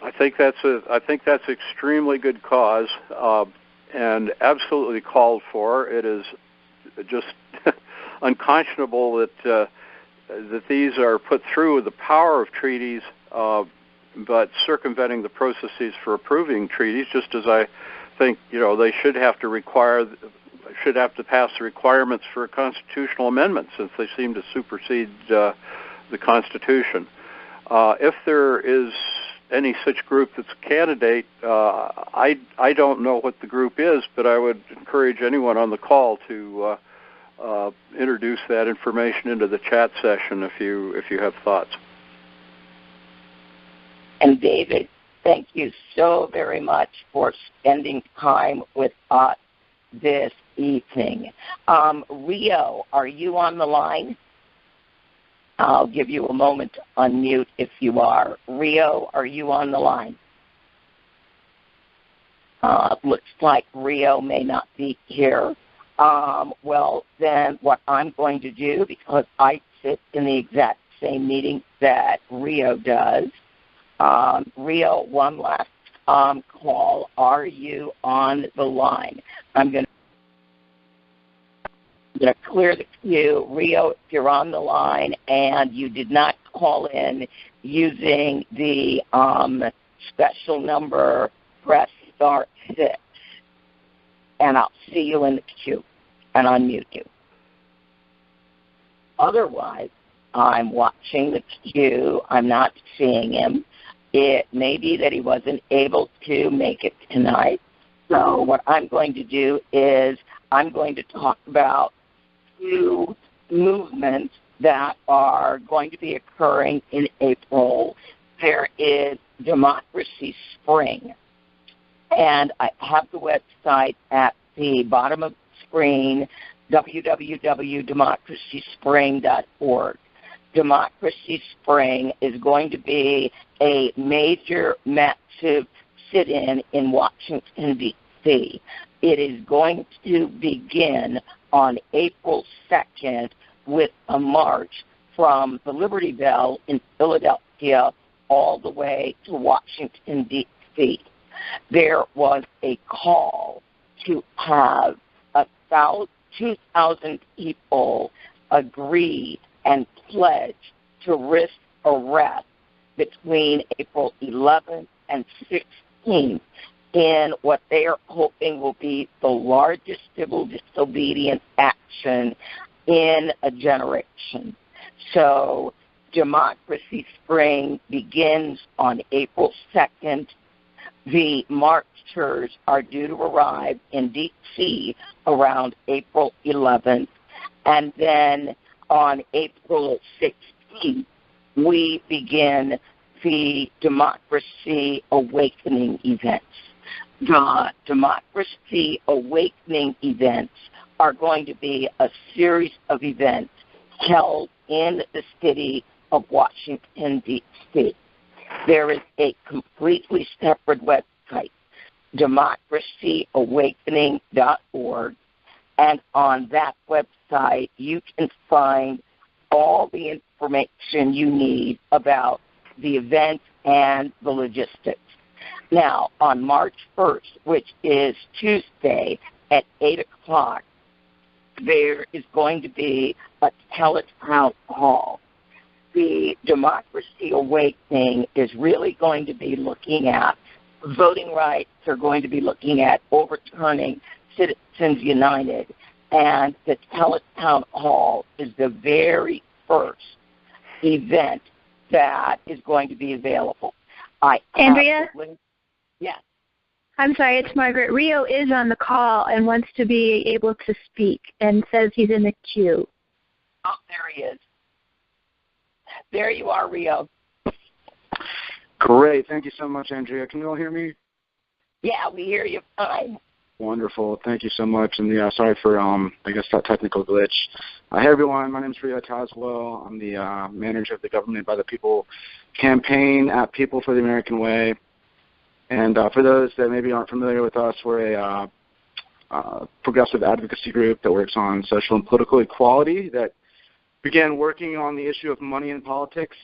I think that's extremely good cause and absolutely called for. It is just unconscionable that these are put through with the power of treaties, but circumventing the processes for approving treaties. Just as I think they should have to pass the requirements for a constitutional amendment, since they seem to supersede the Constitution. If there is any such group that's a candidate, I don't know what the group is, but I would encourage anyone on the call to introduce that information into the chat session if you have thoughts. And David, thank you so very much for spending time with us this evening. Rio, are you on the line? I'll give you a moment to unmute if you are. Rio, are you on the line? Looks like Rio may not be here. Well, then what I'm going to do, because I sit in the exact same meeting that Rio does, Rio, one last call. Are you on the line? I'm going to clear the queue. Rio, if you're on the line and you did not call in using the special number, press star 6, and I'll see you in the queue and unmute you. Otherwise, I'm watching the queue. I'm not seeing him. It may be that he wasn't able to make it tonight. So what I'm going to do is I'm going to talk about two movements that are going to be occurring in April. There is Democracy Spring, and I have the website at the bottom of the screen, www.democracyspring.org. Democracy Spring is going to be a major, massive sit-in in Washington, D.C. It is going to begin on April 2nd with a march from the Liberty Bell in Philadelphia all the way to Washington, D.C. There was a call to have 2,000 people agree and pledge to risk arrest between April 11th and 16th in what they are hoping will be the largest civil disobedience action in a generation. So Democracy Spring begins on April 2nd. The marchers are due to arrive in D.C. around April 11th, and then on April 16th, we begin the Democracy Awakening events. The Democracy Awakening events are going to be a series of events held in the city of Washington, D.C. There is a completely separate website, democracyawakening.org, and on that website you can find all the information you need about the event and the logistics. Now, on March 1st, which is Tuesday at 8 o'clock, there is going to be a teletown hall. The Democracy Awakening is really going to be looking at voting rights. They're going to be looking at overturning Citizens United. And the teletown hall is the very first event that is going to be available. Andrea? Yes. I'm sorry, it's Margaret. Rio is on the call and wants to be able to speak and says he's in the queue. Oh, there he is. There you are, Rio. Great. Thank you so much, Andrea. Can you all hear me? Yeah, we hear you fine. Wonderful. Thank you so much. And yeah, sorry for, I guess, that technical glitch. Hey, everyone. My name is Rio Tazwell. I'm the manager of the Government by the People campaign at People for the American Way. And for those that maybe aren't familiar with us, we're a progressive advocacy group that works on social and political equality that began working on the issue of money in politics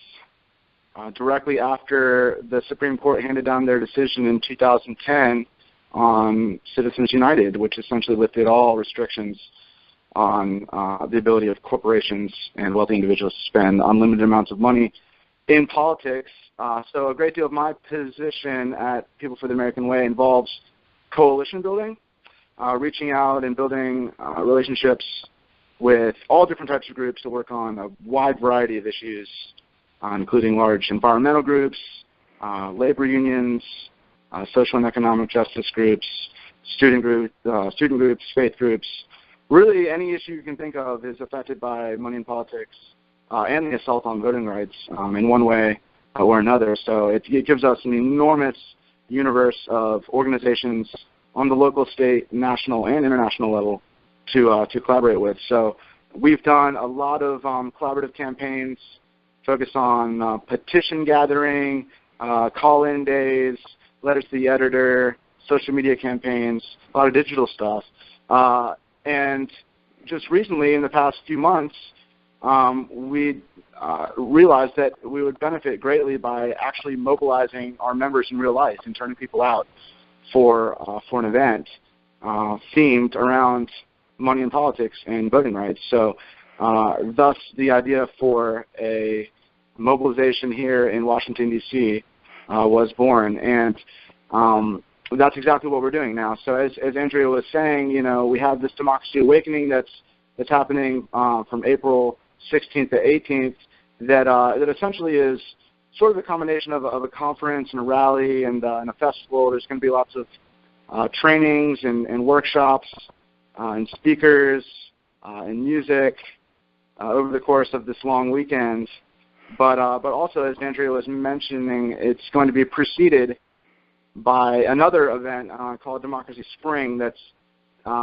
directly after the Supreme Court handed down their decision in 2010 on Citizens United, which essentially lifted all restrictions on the ability of corporations and wealthy individuals to spend unlimited amounts of money in politics. So a great deal of my position at People for the American Way involves coalition building, reaching out and building relationships with all different types of groups that work on a wide variety of issues, including large environmental groups, labor unions, social and economic justice groups, student groups, faith groups. Really, any issue you can think of is affected by money in politics and the assault on voting rights in one way or another. So it gives us an enormous universe of organizations on the local, state, national, and international level to collaborate with. So we've done a lot of collaborative campaigns focused on petition gathering, call-in days, letters to the editor, social media campaigns, a lot of digital stuff. And just recently, in the past few months, we realized that we would benefit greatly by actually mobilizing our members in real life and turning people out for an event themed around money in politics and voting rights. So thus the idea for a mobilization here in Washington, D.C. Was born. And that's exactly what we're doing now. So as Andrea was saying, we have this democracy awakening that's happening from April 16th to 18th that essentially is sort of a combination of a conference and a rally and a festival. There's going to be lots of trainings and workshops and speakers and music over the course of this long weekend. But also, as Andrea was mentioning, it's going to be preceded by another event called Democracy Spring that's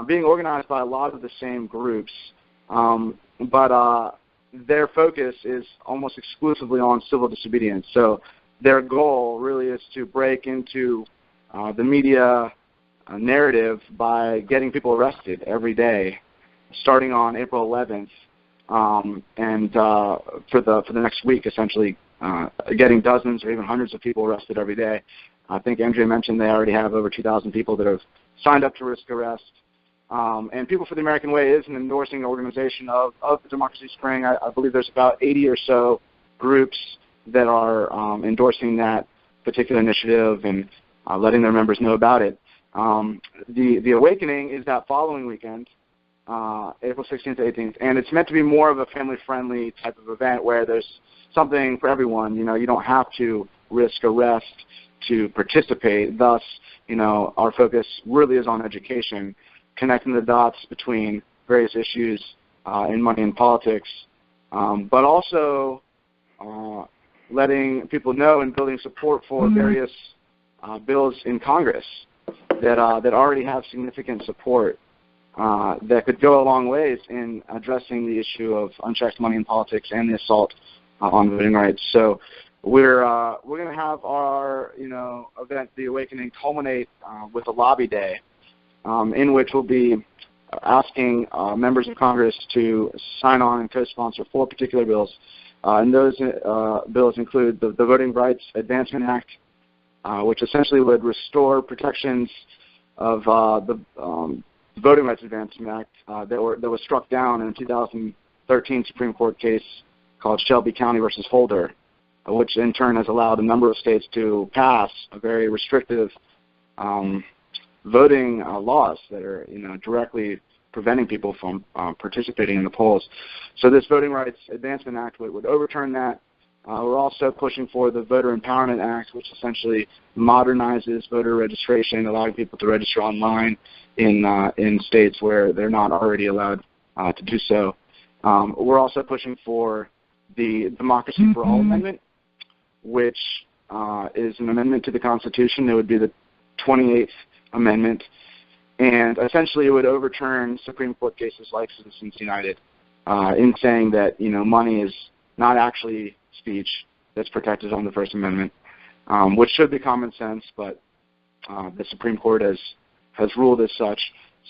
being organized by a lot of the same groups. But their focus is almost exclusively on civil disobedience. So their goal really is to break into the media narrative by getting people arrested every day, starting on April 11th. And for the next week, essentially, getting dozens or even hundreds of people arrested every day. I think Andrea mentioned they already have over 2,000 people that have signed up to risk arrest. And People for the American Way is an endorsing organization of the Democracy Spring. I believe there's about 80 or so groups that are endorsing that particular initiative and letting their members know about it. The awakening is that following weekend, April 16th to 18th, and it's meant to be more of a family-friendly type of event where there's something for everyone. You don't have to risk arrest to participate. Thus, our focus really is on education, connecting the dots between various issues in money and politics, but also letting people know and building support for various bills in Congress that already have significant support. That could go a long ways in addressing the issue of unchecked money in politics and the assault on voting rights. So we're going to have our event, The Awakening, culminate with a lobby day, in which we'll be asking members of Congress to sign on and co-sponsor 4 particular bills. And those bills include the Voting Rights Advancement Act, which essentially would restore protections of the Voting Rights Advancement Act that was struck down in a 2013 Supreme Court case called Shelby County versus Holder, which in turn has allowed a number of states to pass a very restrictive voting laws that are directly preventing people from participating in the polls. So this Voting Rights Advancement Act would overturn that. We're also pushing for the Voter Empowerment Act, which essentially modernizes voter registration, allowing people to register online in states where they're not already allowed to do so. We're also pushing for the Democracy for All Amendment, which is an amendment to the Constitution. It would be the 28th Amendment And essentially it would overturn Supreme Court cases like Citizens United in saying that, money is not actually speech that's protected on the First Amendment, which should be common sense, but the Supreme Court has ruled as such,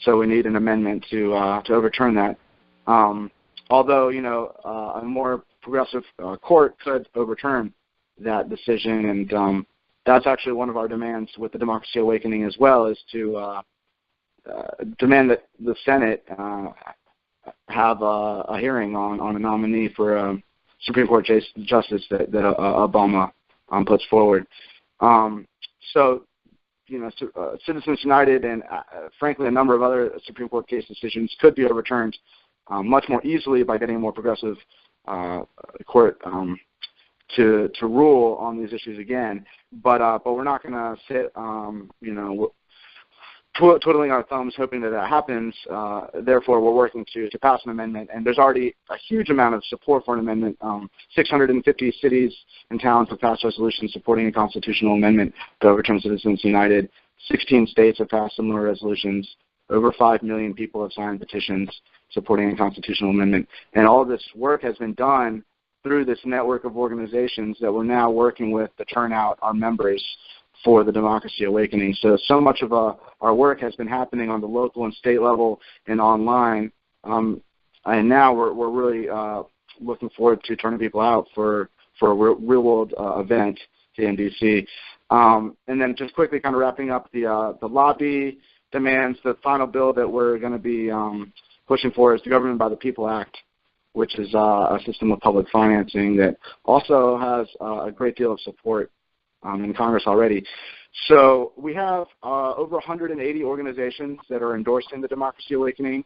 so we need an amendment to overturn that. Although, a more progressive court could overturn that decision, and that's actually one of our demands with the Democracy Awakening as well, is to demand that the Senate have a hearing on a nominee for Supreme Court justice that Obama puts forward. Citizens United and, frankly, a number of other Supreme Court case decisions could be overturned much more easily by getting a more progressive court to rule on these issues again. But we're not going to sit, twiddling our thumbs hoping that happens. Therefore, we're working to pass an amendment, and there's already a huge amount of support for an amendment. 650 cities and towns have passed resolutions supporting a constitutional amendment to overturn Citizens United. 16 states have passed similar resolutions. Over 5 million people have signed petitions supporting a constitutional amendment. And all of this work has been done through this network of organizations that we're now working with to turn out our members for the Democracy Awakening. So much of our work has been happening on the local and state level and online. And now we're really looking forward to turning people out for a real-world event here in D.C. And then just quickly kind of wrapping up the lobby demands, the final bill that we're going to be pushing for is the Government by the People Act, which is a system of public financing that also has a great deal of support in Congress already. So we have over 180 organizations that are endorsing the Democracy Awakening.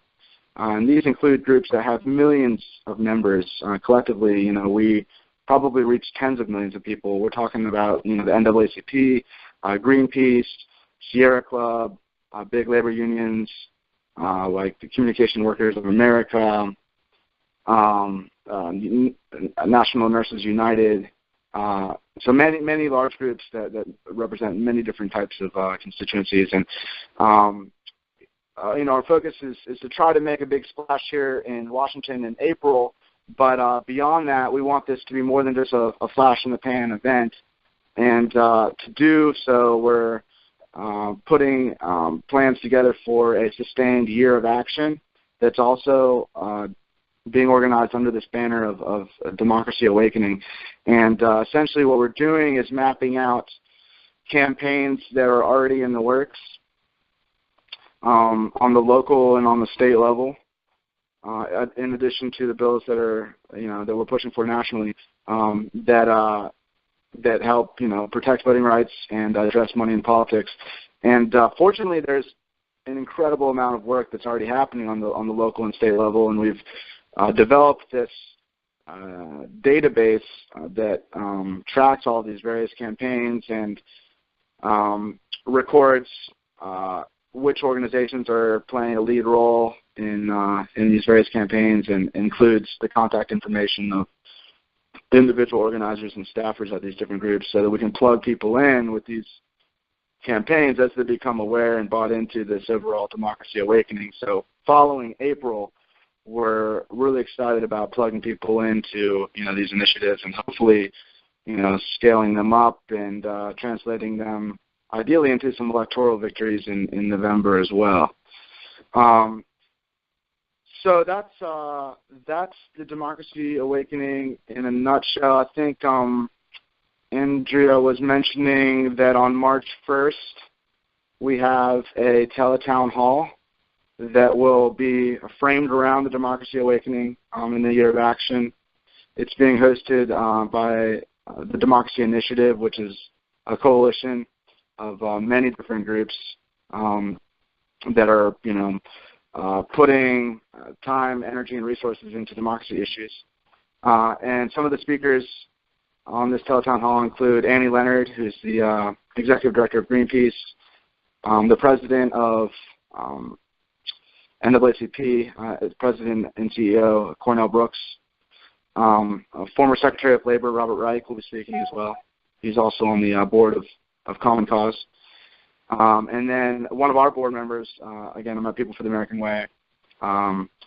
And these include groups that have millions of members. Collectively, we probably reach tens of millions of people. We're talking about, the NAACP, Greenpeace, Sierra Club, big labor unions, like the Communication Workers of America, National Nurses United. So many large groups that represent many different types of constituencies. And our focus is to try to make a big splash here in Washington in April. But beyond that, we want this to be more than just a flash in the pan event. And to do so, we're putting plans together for a sustained year of action that's also being organized under this banner of Democracy Awakening. And essentially what we're doing is mapping out campaigns that are already in the works on the local and on the state level, in addition to the bills that are, that we're pushing for nationally, that help, protect voting rights and address money in politics. And fortunately, there's an incredible amount of work that's already happening on the local and state level, and we've developed this database that tracks all these various campaigns and records which organizations are playing a lead role in these various campaigns, and includes the contact information of individual organizers and staffers at these different groups, so that we can plug people in with these campaigns as they become aware and bought into this overall Democracy Awakening. So following April, we're really excited about plugging people into these initiatives, and hopefully scaling them up and translating them ideally into some electoral victories in November as well. So that's the Democracy Awakening in a nutshell. I think Andrea was mentioning that on March 1st we have a teletown hall that will be framed around the Democracy Awakening in the Year of Action. It's being hosted by the Democracy Initiative, which is a coalition of many different groups that are, putting time, energy, and resources into democracy issues. And some of the speakers on this teletown hall include Annie Leonard, who's the executive director of Greenpeace, the president of NAACP, president and CEO Cornell Brooks, former Secretary of Labor Robert Reich will be speaking as well. He's also on the board of Common Cause. And then one of our board members, again, I'm at People for the American Way,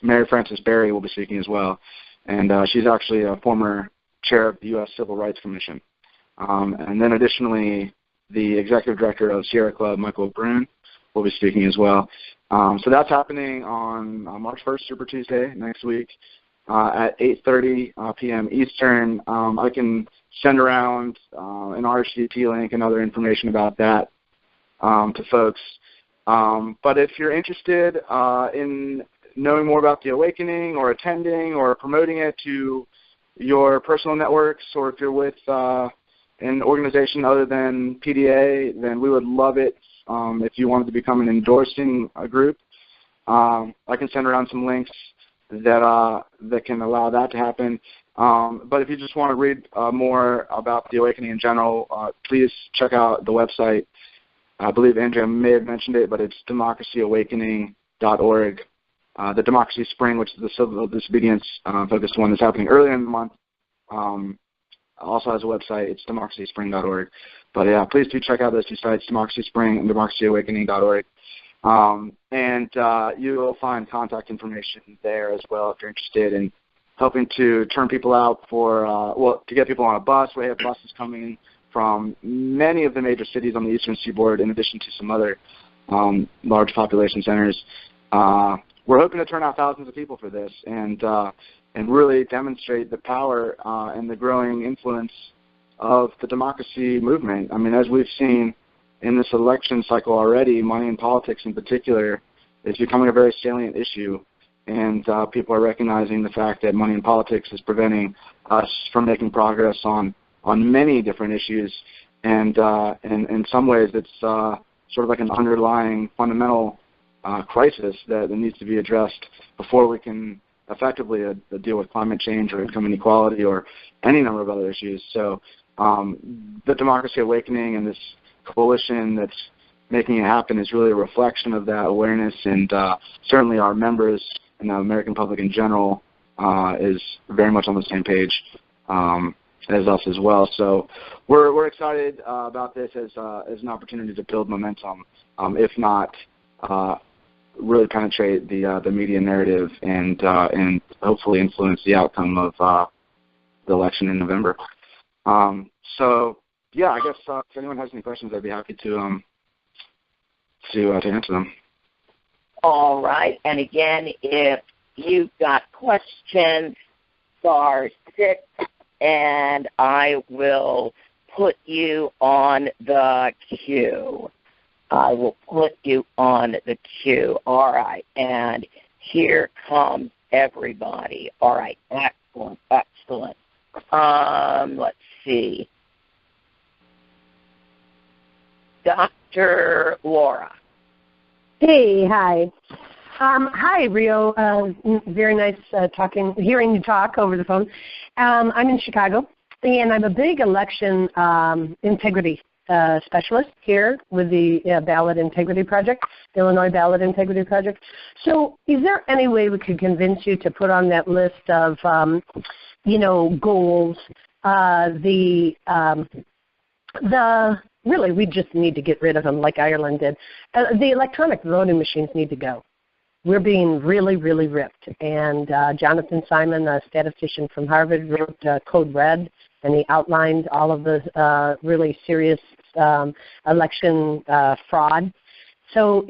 Mary Frances Berry will be speaking as well. And she's actually a former chair of the U.S. Civil Rights Commission. And then additionally, the executive director of Sierra Club, Michael Brune, will be speaking as well. So that's happening on March 1st, Super Tuesday, next week, at 8:30 p.m. Eastern. I can send around an RSVP link and other information about that to folks. But if you're interested in knowing more about the awakening or attending or promoting it to your personal networks, or if you're with an organization other than PDA, then we would love it if you wanted to become an endorsing group. I can send around some links that can allow that to happen. But if you just want to read more about the awakening in general, please check out the website. I believe Andrea may have mentioned it, but it's democracyawakening.org. The Democracy Spring, which is the civil disobedience focused one that's happening earlier in the month, also has a website. It's democracyspring.org. But yeah, please do check out those two sites, Democracy Spring and democracyawakening.org. And you will find contact information there as well if you're interested in helping to turn people out for, to get people on a bus. We have buses coming from many of the major cities on the eastern seaboard, in addition to some other large population centers. We're hoping to turn out thousands of people for this and really demonstrate the power and the growing influence of the democracy movement. I mean, as we've seen in this election cycle already, money in politics in particular is becoming a very salient issue, and people are recognizing the fact that money in politics is preventing us from making progress on many different issues, and in some ways it's sort of like an underlying fundamental crisis that needs to be addressed before we can effectively deal with climate change or income inequality or any number of other issues. So the Democracy Awakening and this coalition that's making it happen is really a reflection of that awareness, and certainly our members and the American public in general is very much on the same page as us as well. So we're excited about this as an opportunity to build momentum, if not really penetrate the media narrative and hopefully influence the outcome of the election in November. So yeah, I guess if anyone has any questions, I'd be happy to answer them. All right, and again, if you've got questions, *6, and I will put you on the queue. I will put you on the queue. All right, and here comes everybody. All right, excellent, excellent. Let's see. Dr. Laura. Hey, hi. Hi, Rio. Very nice hearing you talk over the phone. I'm in Chicago, and I'm a big election integrity specialist here with the Ballot Integrity Project, the Illinois Ballot Integrity Project. So is there any way we could convince you to put on that list of, goals, really, we just need to get rid of them like Ireland did. The electronic voting machines need to go. We're being really, really ripped. And Jonathan Simon, a statistician from Harvard, wrote Code Red, and he outlined all of the really serious election fraud. So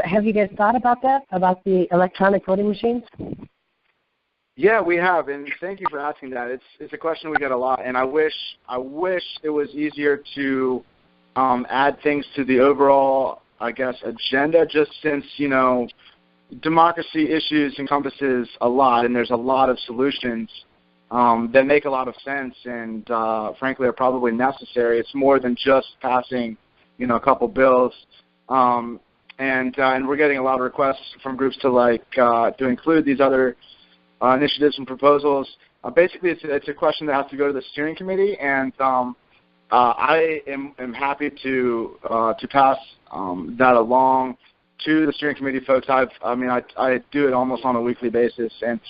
have you guys thought about that, about the electronic voting machines? Yeah, we have, and thank you for asking that. It's a question we get a lot, and I wish it was easier to add things to the overall, I guess, agenda, just since, democracy issues encompasses a lot, and there's a lot of solutions that make a lot of sense and, frankly, are probably necessary. It's more than just passing, a couple bills. And we're getting a lot of requests from groups to include these other initiatives and proposals. Basically, it's a question that has to go to the steering committee, and I am happy to pass that along to the steering committee folks. I do it almost on a weekly basis, and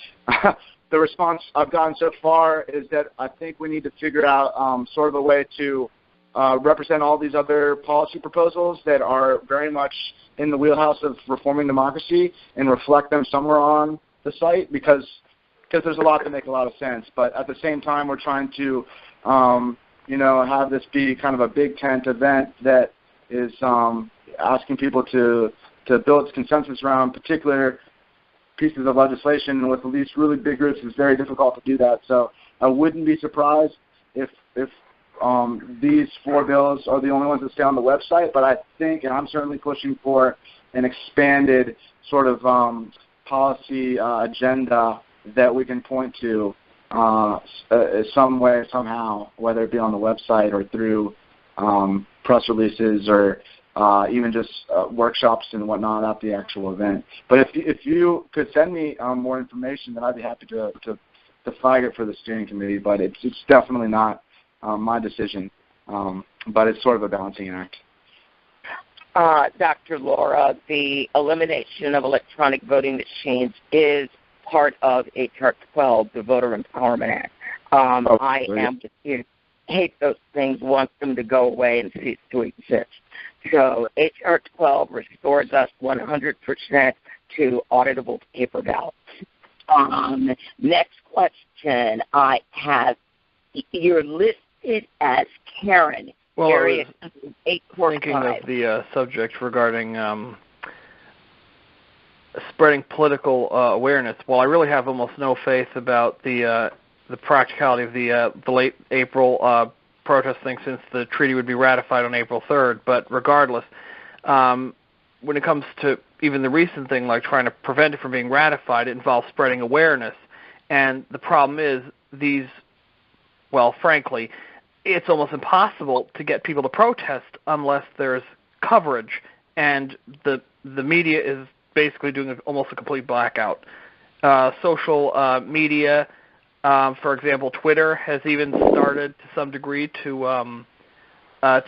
the response I've gotten so far is that I think we need to figure out sort of a way to represent all these other policy proposals that are very much in the wheelhouse of reforming democracy and reflect them somewhere on the site because there's a lot that make a lot of sense. But at the same time, we're trying to, have this be kind of a big tent event that is asking people to build consensus around particular pieces of legislation. And with these really big groups, it's very difficult to do that. So I wouldn't be surprised if these 4 bills are the only ones that stay on the website. But I think, and I'm certainly pushing for an expanded sort of policy agenda that we can point to some way, somehow, whether it be on the website or through press releases or even just workshops and whatnot at the actual event. But if you could send me more information, then I'd be happy to flag it for the steering committee. But it's definitely not my decision. But it's sort of a balancing act. Dr. Laura, the elimination of electronic voting machines is part of H.R. 12, the Voter Empowerment Act. I am with you. Hate those things, want them to go away and cease to exist. So H.R. 12 restores us 100% to auditable paper ballots. Next question I have, you're listed as Karen. Well, area I was thinking of the subject regarding spreading political awareness. Well, I really have almost no faith about the practicality of the late April protest thing, since the treaty would be ratified on April 3rd. But regardless, when it comes to even the recent thing, like trying to prevent it from being ratified, it involves spreading awareness. And the problem is frankly, it's almost impossible to get people to protest unless there's coverage, and the media is basically doing almost a complete blackout. Social media, for example, Twitter has even started to some degree to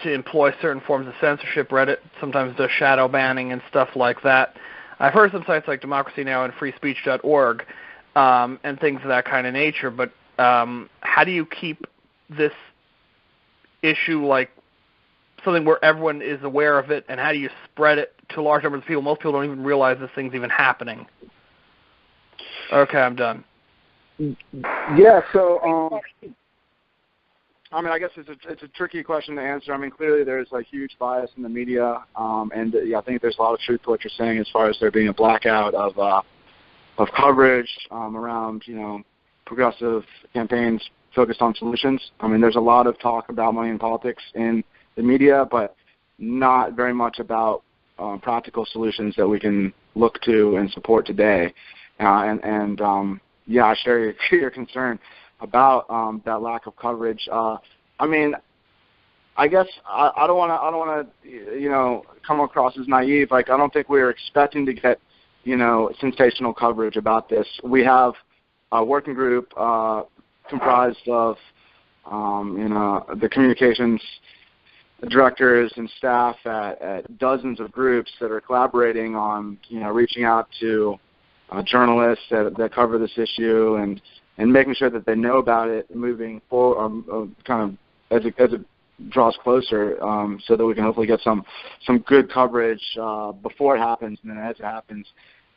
employ certain forms of censorship. Reddit sometimes does shadow banning and stuff like that. I've heard some sites like Democracy Now! And freespeech.org and things of that kind of nature, but how do you keep this issue like something where everyone is aware of it, and how do you spread it to large numbers of people? Most people don't even realize this thing's even happening. Okay, I'm done. Yeah, so I guess it's a tricky question to answer. Clearly there's a huge bias in the media, and I think there's a lot of truth to what you're saying as far as there being a blackout of coverage around progressive campaigns focused on solutions. There's a lot of talk about money in politics in the media, but not very much about practical solutions that we can look to and support today. I share your concern about that lack of coverage. I guess I don't want to come across as naive. I don't think we were expecting to get sensational coverage about this. We have a working group comprised of the communications directors and staff at dozens of groups that are collaborating on reaching out to journalists that cover this issue and making sure that they know about it moving forward, kind of as it draws closer, so that we can hopefully get some good coverage before it happens and then as it happens.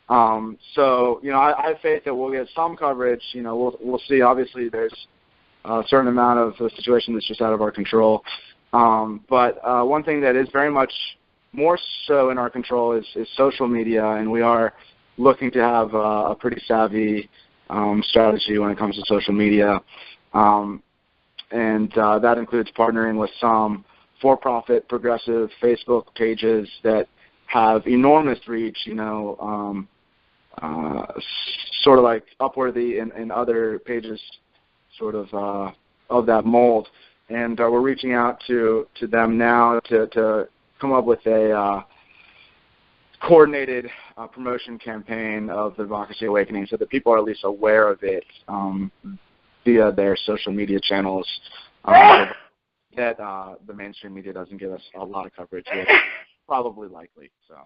I have faith that we'll get some coverage. We'll see. Obviously, there's a certain amount of the situation that's just out of our control. But one thing that is very much more so in our control is social media, and we are looking to have a pretty savvy strategy when it comes to social media. And that includes partnering with some for-profit progressive Facebook pages that have enormous reach, sort of like Upworthy and other pages sort of that mold. And we're reaching out to them now to come up with a coordinated promotion campaign of the Democracy Awakening so that people are at least aware of it via their social media channels that the mainstream media doesn't give us a lot of coverage with, probably likely. So.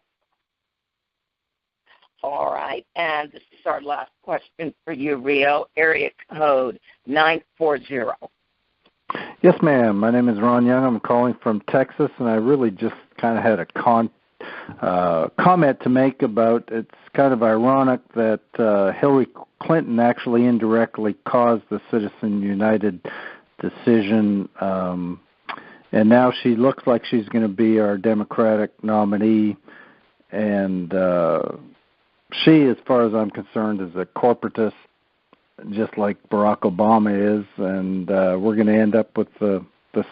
All right, and this is our last question for you, Rio. Area code 940. Yes, ma'am. My name is Ron Young. I'm calling from Texas, and I really just kind of had a comment to make about it's kind of ironic that Hillary Clinton actually indirectly caused the Citizen United decision, and now she looks like she's going to be our Democratic nominee, and she, as far as I'm concerned, is a corporatist, just like Barack Obama is, and we're going to end up with the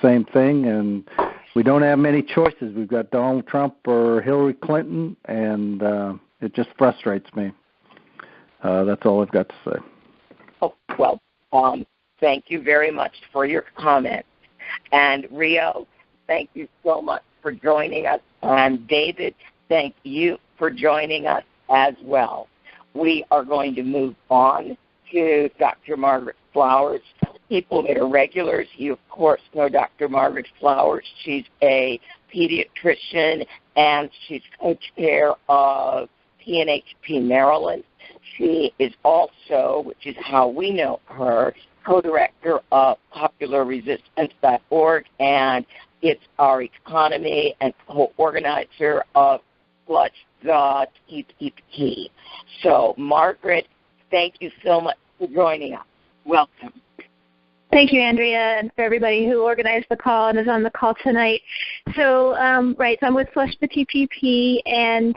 same thing, and we don't have many choices. We've got Donald Trump or Hillary Clinton, and it just frustrates me. That's all I've got to say. Oh, well, thank you very much for your comment. And Rio, thank you so much for joining us. And David, thank you for joining us as well. We are going to move on to Dr. Margaret Flowers. People that are regulars, you of course know Dr. Margaret Flowers. She's a pediatrician and she's co-chair of PNHP Maryland. She is also, which is how we know her, co-director of popularresistance.org, and it's our economy and co-organizer of Flush the TPP. So, Margaret, thank you so much for joining us. Welcome. Thank you, Andrea, and for everybody who organized the call and is on the call tonight. So, so I'm with Flush the TPP, and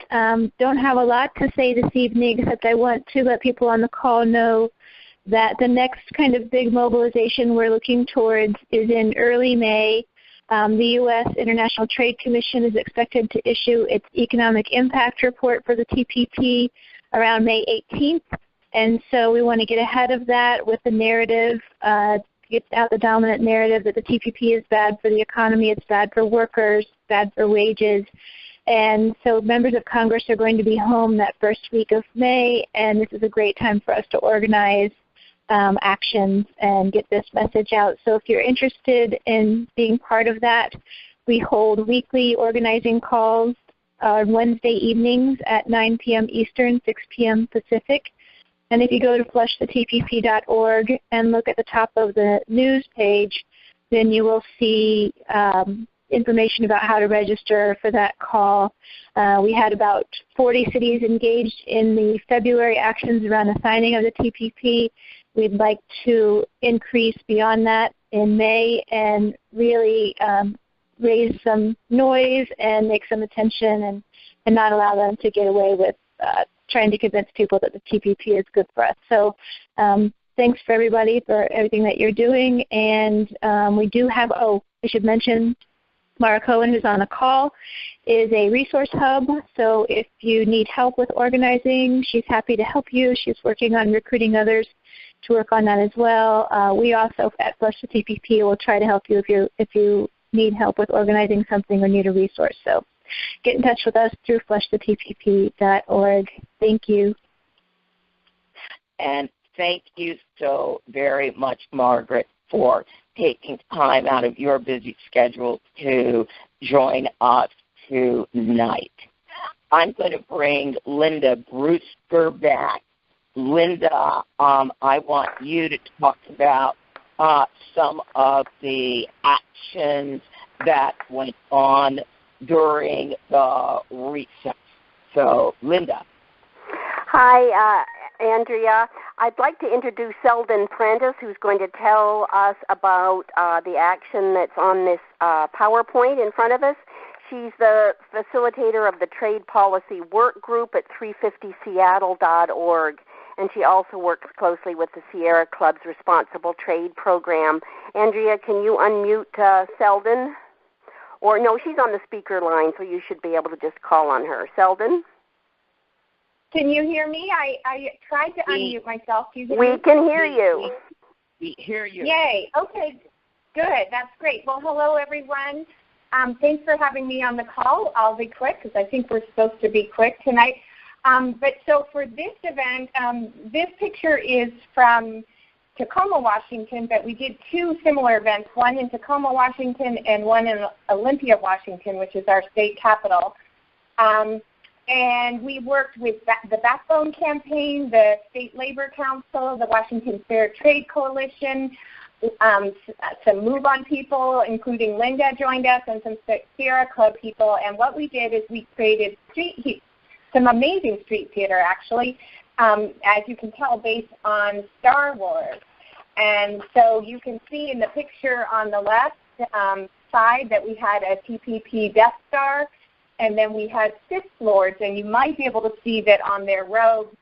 don't have a lot to say this evening, except I want to let people on the call know that the next kind of big mobilization we're looking towards is in early May. The U.S. International Trade Commission is expected to issue its economic impact report for the TPP around May 18th. And so we want to get ahead of that with the narrative, get out the dominant narrative that the TPP is bad for the economy, it's bad for workers, bad for wages. And so members of Congress are going to be home that first week of May, and this is a great time for us to organize actions and get this message out. So if you're interested in being part of that, we hold weekly organizing calls on Wednesday evenings at 9 p.m. Eastern, 6 p.m. Pacific. And if you go to flushthetpp.org and look at the top of the news page, then you will see information about how to register for that call. We had about 40 cities engaged in the February actions around the signing of the TPP. We'd like to increase beyond that in May and really raise some noise and make some attention and not allow them to get away with trying to convince people that the TPP is good for us. So thanks for everybody for everything that you're doing. And we do have, I should mention, Mara Cohen, who's on the call, is a resource hub. So if you need help with organizing, she's happy to help you. She's working on recruiting others to work on that as well. We also at Flush the TPP will try to help you if you need help with organizing something or need a resource. So get in touch with us through flushthetpp.org. Thank you. And thank you so very much, Margaret, for taking time out of your busy schedule to join us tonight. I'm going to bring Linda Brewster back. Linda, I want you to talk about some of the actions that went on during the recess. So, Linda. Hi, Andrea. I'd like to introduce Selden Prentice, who's going to tell us about the action that's on this PowerPoint in front of us. She's the facilitator of the Trade Policy Work Group at 350seattle.org, and she also works closely with the Sierra Club's Responsible Trade Program. Andrea, can you unmute Selden? Or no, she's on the speaker line, so you should be able to just call on her. Selden? Can you hear me? I tried to unmute myself. We can hear you. We hear you. Yay. Okay, good. That's great. Well, hello, everyone. Thanks for having me on the call. I'll be quick because I think we're supposed to be quick tonight. But so for this event, this picture is from Tacoma, Washington, but we did two similar events, one in Tacoma, Washington, and one in Olympia, Washington, which is our state capital. And we worked with the Backbone Campaign, the State Labor Council, the Washington Fair Trade Coalition, some Move On people, including Linda joined us, and some Sierra Club people. And what we did is we created some amazing street theater, actually, as you can tell, based on Star Wars. And so you can see in the picture on the left side that we had a TPP Death Star, and then we had Sith Lords, and you might be able to see that on their robes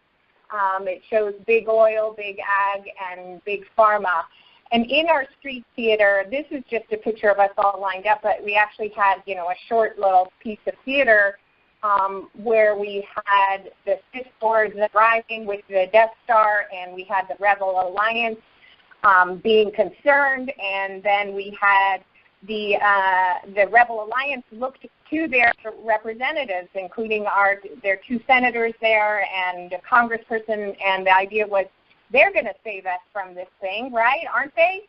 it shows Big Oil, Big Ag, and Big Pharma. And in our street theater, this is just a picture of us all lined up, but we actually had, a short little piece of theater where we had the Sith Lords arriving with the Death Star, and we had the Rebel Alliance being concerned, and then we had the Rebel Alliance looked to their representatives, including their 2 senators there and a congressperson, and the idea was they're going to save us from this thing, right? Aren't they?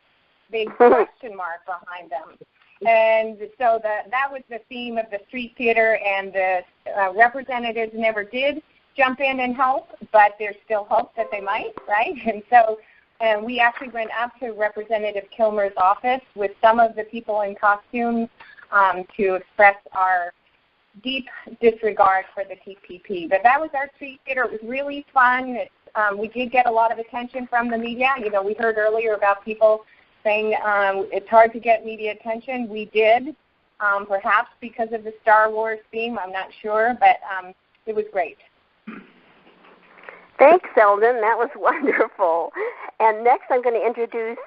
Big question mark behind them. And so that was the theme of the street theater, and the representatives never did jump in and help, but there's still hope that they might, right? And so we actually went up to Representative Kilmer's office with some of the people in costume to express our deep disregard for the TPP. But that was our street theater. It was really fun. We did get a lot of attention from the media. We heard earlier about people saying it's hard to get media attention. We did, perhaps because of the Star Wars theme. I'm not sure, but it was great. Thanks, Eldon. That was wonderful. And next I'm going to introduce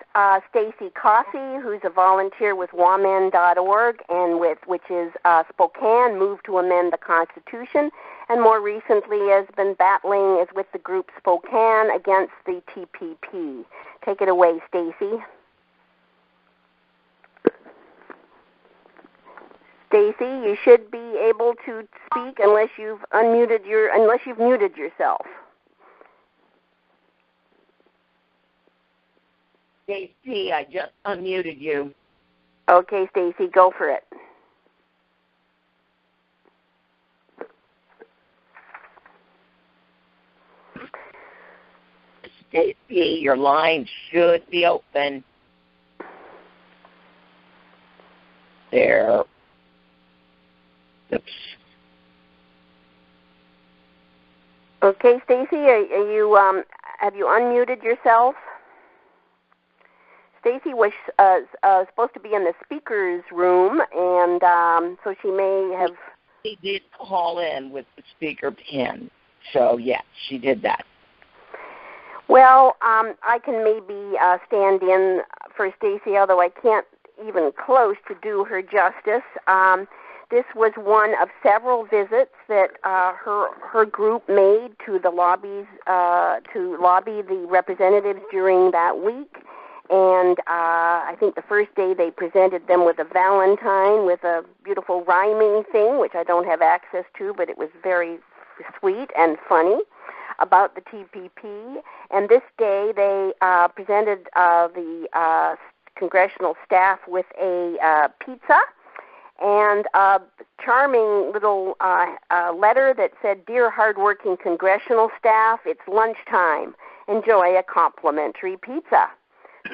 Stacy Coffey, who's a volunteer with WAMEN.org, and which is Spokane moved to amend the Constitution, and more recently has been battling is with the group Spokane against the TPP. Take it away, Stacy. Stacy, you should be able to speak unless you've muted yourself. Stacy, I just unmuted you. Okay, Stacy, go for it. Stacy, your line should be open. There. Oops. Okay, Stacy, are you have you unmuted yourself? Stacy was supposed to be in the speaker's room, and so she may have... She did call in with the speaker pin, so yes, she did that. Well, I can maybe stand in for Stacy, although I can't even close to do her justice. This was one of several visits that her group made to the lobbies to lobby the representatives during that week. And I think the first day they presented them with a Valentine with a beautiful rhyming thing, which I don't have access to, but it was very sweet and funny about the TPP. And this day they presented the congressional staff with a pizza and a charming little letter that said, "Dear hardworking congressional staff, it's lunchtime. Enjoy a complimentary pizza.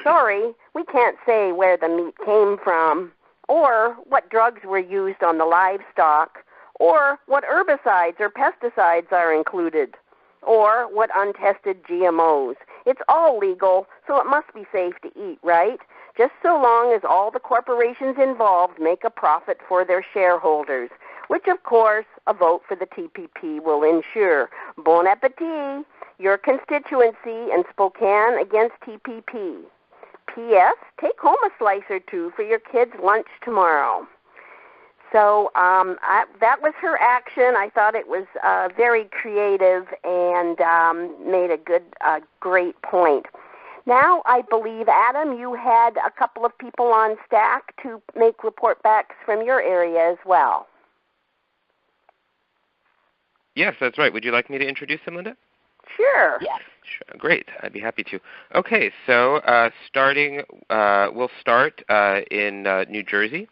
Sorry, we can't say where the meat came from, or what drugs were used on the livestock, or what herbicides or pesticides are included, or what untested GMOs. It's all legal, so it must be safe to eat, right? Just so long as all the corporations involved make a profit for their shareholders, which, of course, a vote for the TPP will ensure. Bon appetit, your constituency in Spokane against TPP. P.S. Take home a slice or two for your kids' lunch tomorrow." So that was her action. I thought it was very creative and made a great point. Now, I believe, Adam, you had a couple of people on stack to make report backs from your area as well. Yes, that's right. Would you like me to introduce them, Linda? Sure. Yes. Sure. Great. I'd be happy to. Okay, so we'll start in New Jersey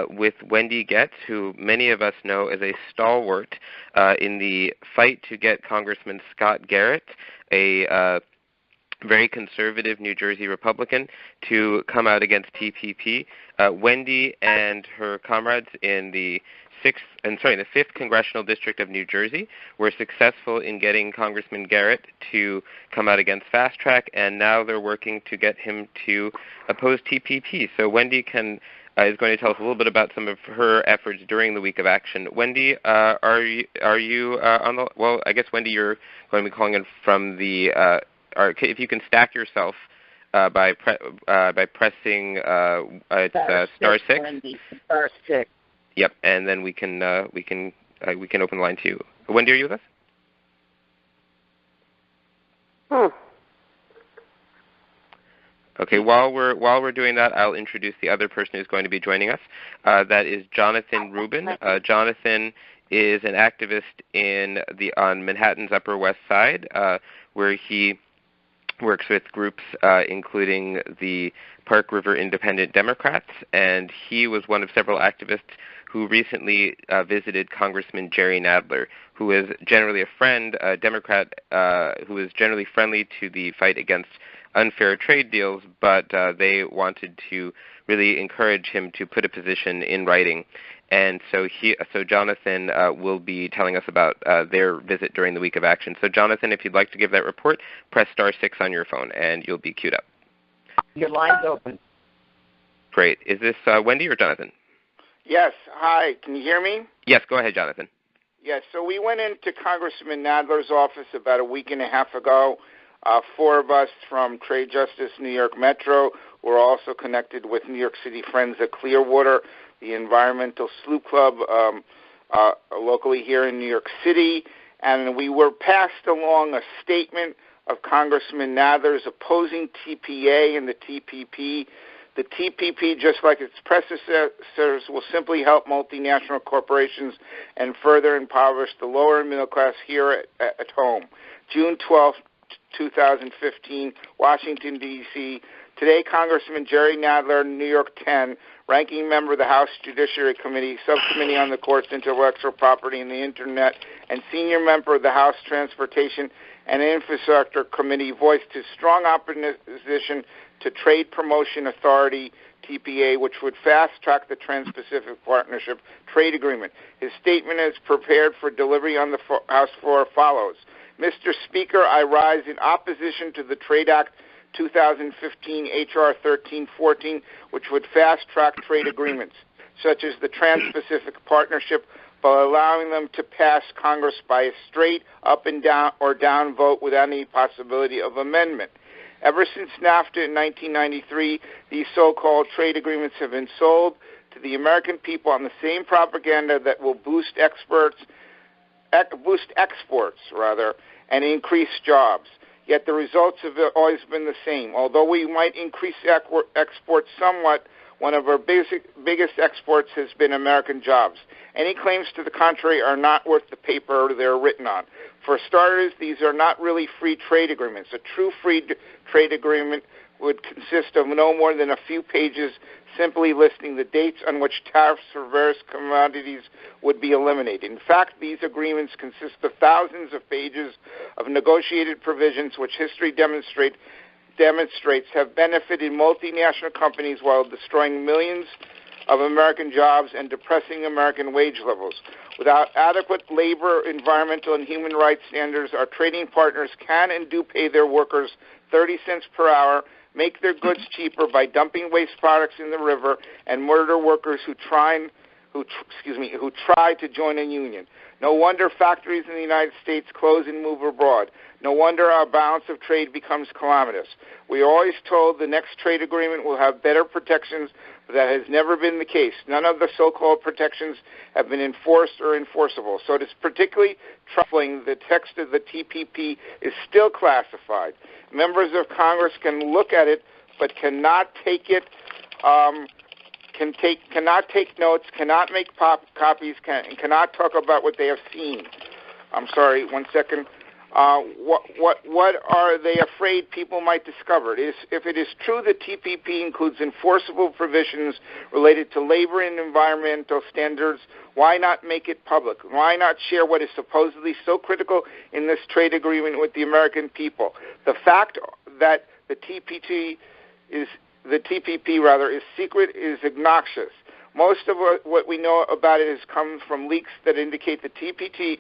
with Wendy Getz, who many of us know as a stalwart in the fight to get Congressman Scott Garrett a very conservative New Jersey Republican, to come out against TPP. Wendy and her comrades in the 5th Congressional District of New Jersey were successful in getting Congressman Garrett to come out against Fast Track, and now they're working to get him to oppose TPP. So Wendy is going to tell us a little bit about some of her efforts during the week of action. Wendy, are you on the? Well, I guess Wendy, you're going to be calling in from the. If you can stack yourself by pressing star 6. Wendy, star 6. Yep, and then we can open the line to you. Wendy, are you with us? Okay, while we're doing that, I'll introduce the other person who's going to be joining us. That is Jonathan Rubin. Jonathan is an activist on Manhattan's Upper West Side, where he works with groups including the Park River Independent Democrats, and he was one of several activists who recently visited Congressman Jerry Nadler, who is generally a friend, a Democrat who is generally friendly to the fight against unfair trade deals, but they wanted to really encourage him to put a position in writing. And so Jonathan will be telling us about their visit during the week of action. So Jonathan, if you'd like to give that report, press star 6 on your phone, and you'll be queued up. Your line's open. Great. Is this Wendy or Jonathan? Yes. Hi. Can you hear me? Yes. Go ahead, Jonathan. Yes. So we went into Congressman Nadler's office about a week and a half ago. 4 of us from Trade Justice New York Metro. We're also connected with New York City Friends of Clearwater, the Environmental Sloop Club locally here in New York City. And we were passed along a statement of Congressman Nadler's opposing TPA and the TPP. The TPP, just like its predecessors, will simply help multinational corporations and further impoverish the lower and middle class here at home. June 12, 2015, Washington, D.C. Today, Congressman Jerry Nadler, New York 10, ranking member of the House Judiciary Committee, Subcommittee on the Court's Intellectual Property and the Internet, and senior member of the House Transportation and Infrastructure Committee, voiced his strong opposition to Trade Promotion Authority, TPA, which would fast-track the Trans-Pacific Partnership Trade Agreement. His statement is prepared for delivery on the House floor follows. Mr. Speaker, I rise in opposition to the Trade Act 2015 H.R. 1314, which would fast-track trade agreements, such as the Trans-Pacific Partnership, by allowing them to pass Congress by a straight up and down or down vote without any possibility of amendment. Ever since NAFTA in 1993, these so-called trade agreements have been sold to the American people on the same propaganda that will boost exports, and increase jobs. Yet the results have always been the same. Although we might increase exports somewhat, one of our biggest exports has been American jobs. Any claims to the contrary are not worth the paper they're written on. For starters, these are not really free trade agreements. A true free trade agreement would consist of no more than a few pages simply listing the dates on which tariffs for various commodities would be eliminated. In fact, these agreements consist of thousands of pages of negotiated provisions which history demonstrates have benefited multinational companies while destroying millions of American jobs and depressing American wage levels. Without adequate labor, environmental, and human rights standards, our trading partners can and do pay their workers 30 cents per hour, make their goods cheaper by dumping waste products in the river, and murder workers who try to join a union. No wonder factories in the United States close and move abroad. No wonder our balance of trade becomes calamitous. We are always told the next trade agreement will have better protections, but that has never been the case. None of the so-called protections have been enforced or enforceable. So it is particularly troubling the text of the TPP is still classified. Members of Congress can look at it, but cannot take it. Cannot take notes, cannot make copies, cannot talk about what they have seen. I'm sorry, one second. What are they afraid people might discover? If it is true that TPP includes enforceable provisions related to labor and environmental standards, why not make it public? Why not share what is supposedly so critical in this trade agreement with the American people? The fact that the TPP is secret is obnoxious. Most of what we know about it has come from leaks that indicate the TPP,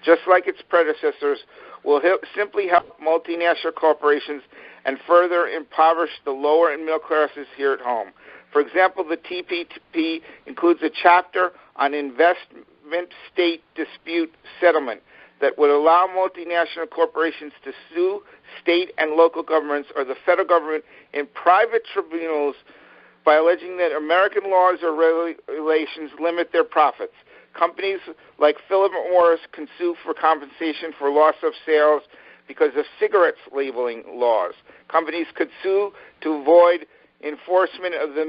just like its predecessors, will simply help multinational corporations and further impoverish the lower and middle classes here at home. For example, the TPP includes a chapter on investment state dispute settlement that would allow multinational corporations to sue state and local governments or the federal government in private tribunals by alleging that American laws or regulations limit their profits. Companies like Philip Morris can sue for compensation for loss of sales because of cigarettes labeling laws. Companies could sue to avoid enforcement of the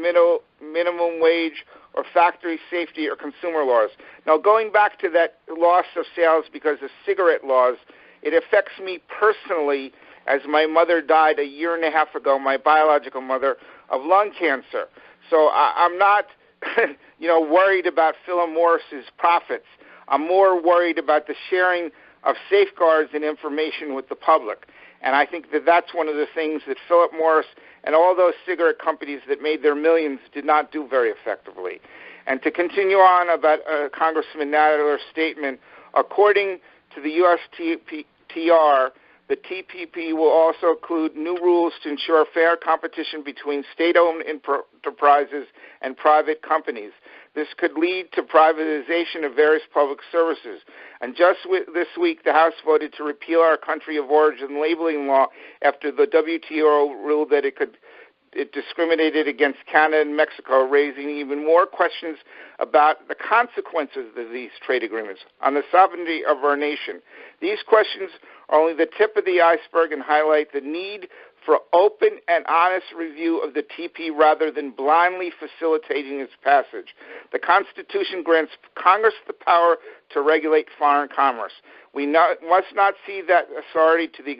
minimum wage or factory safety or consumer laws. Now, going back to that loss of sales because of cigarette laws, it affects me personally, as my mother died a year and a half ago, my biological mother, of lung cancer. So I'm not worried about Philip Morris's profits. I'm more worried about the sharing of safeguards and information with the public. And I think that that's one of the things that Philip Morris and all those cigarette companies that made their millions did not do very effectively. And to continue on about Congressman Nadler's statement, according to the USTR, the TPP will also include new rules to ensure fair competition between state-owned enterprises and private companies. This could lead to privatization of various public services. And just this week, the House voted to repeal our country of origin labeling law after the WTO ruled that it discriminated against Canada and Mexico, raising even more questions about the consequences of these trade agreements on the sovereignty of our nation. These questions are only the tip of the iceberg and highlight the need for open and honest review of the TP rather than blindly facilitating its passage. The Constitution grants Congress the power to regulate foreign commerce. We must not see that authority to the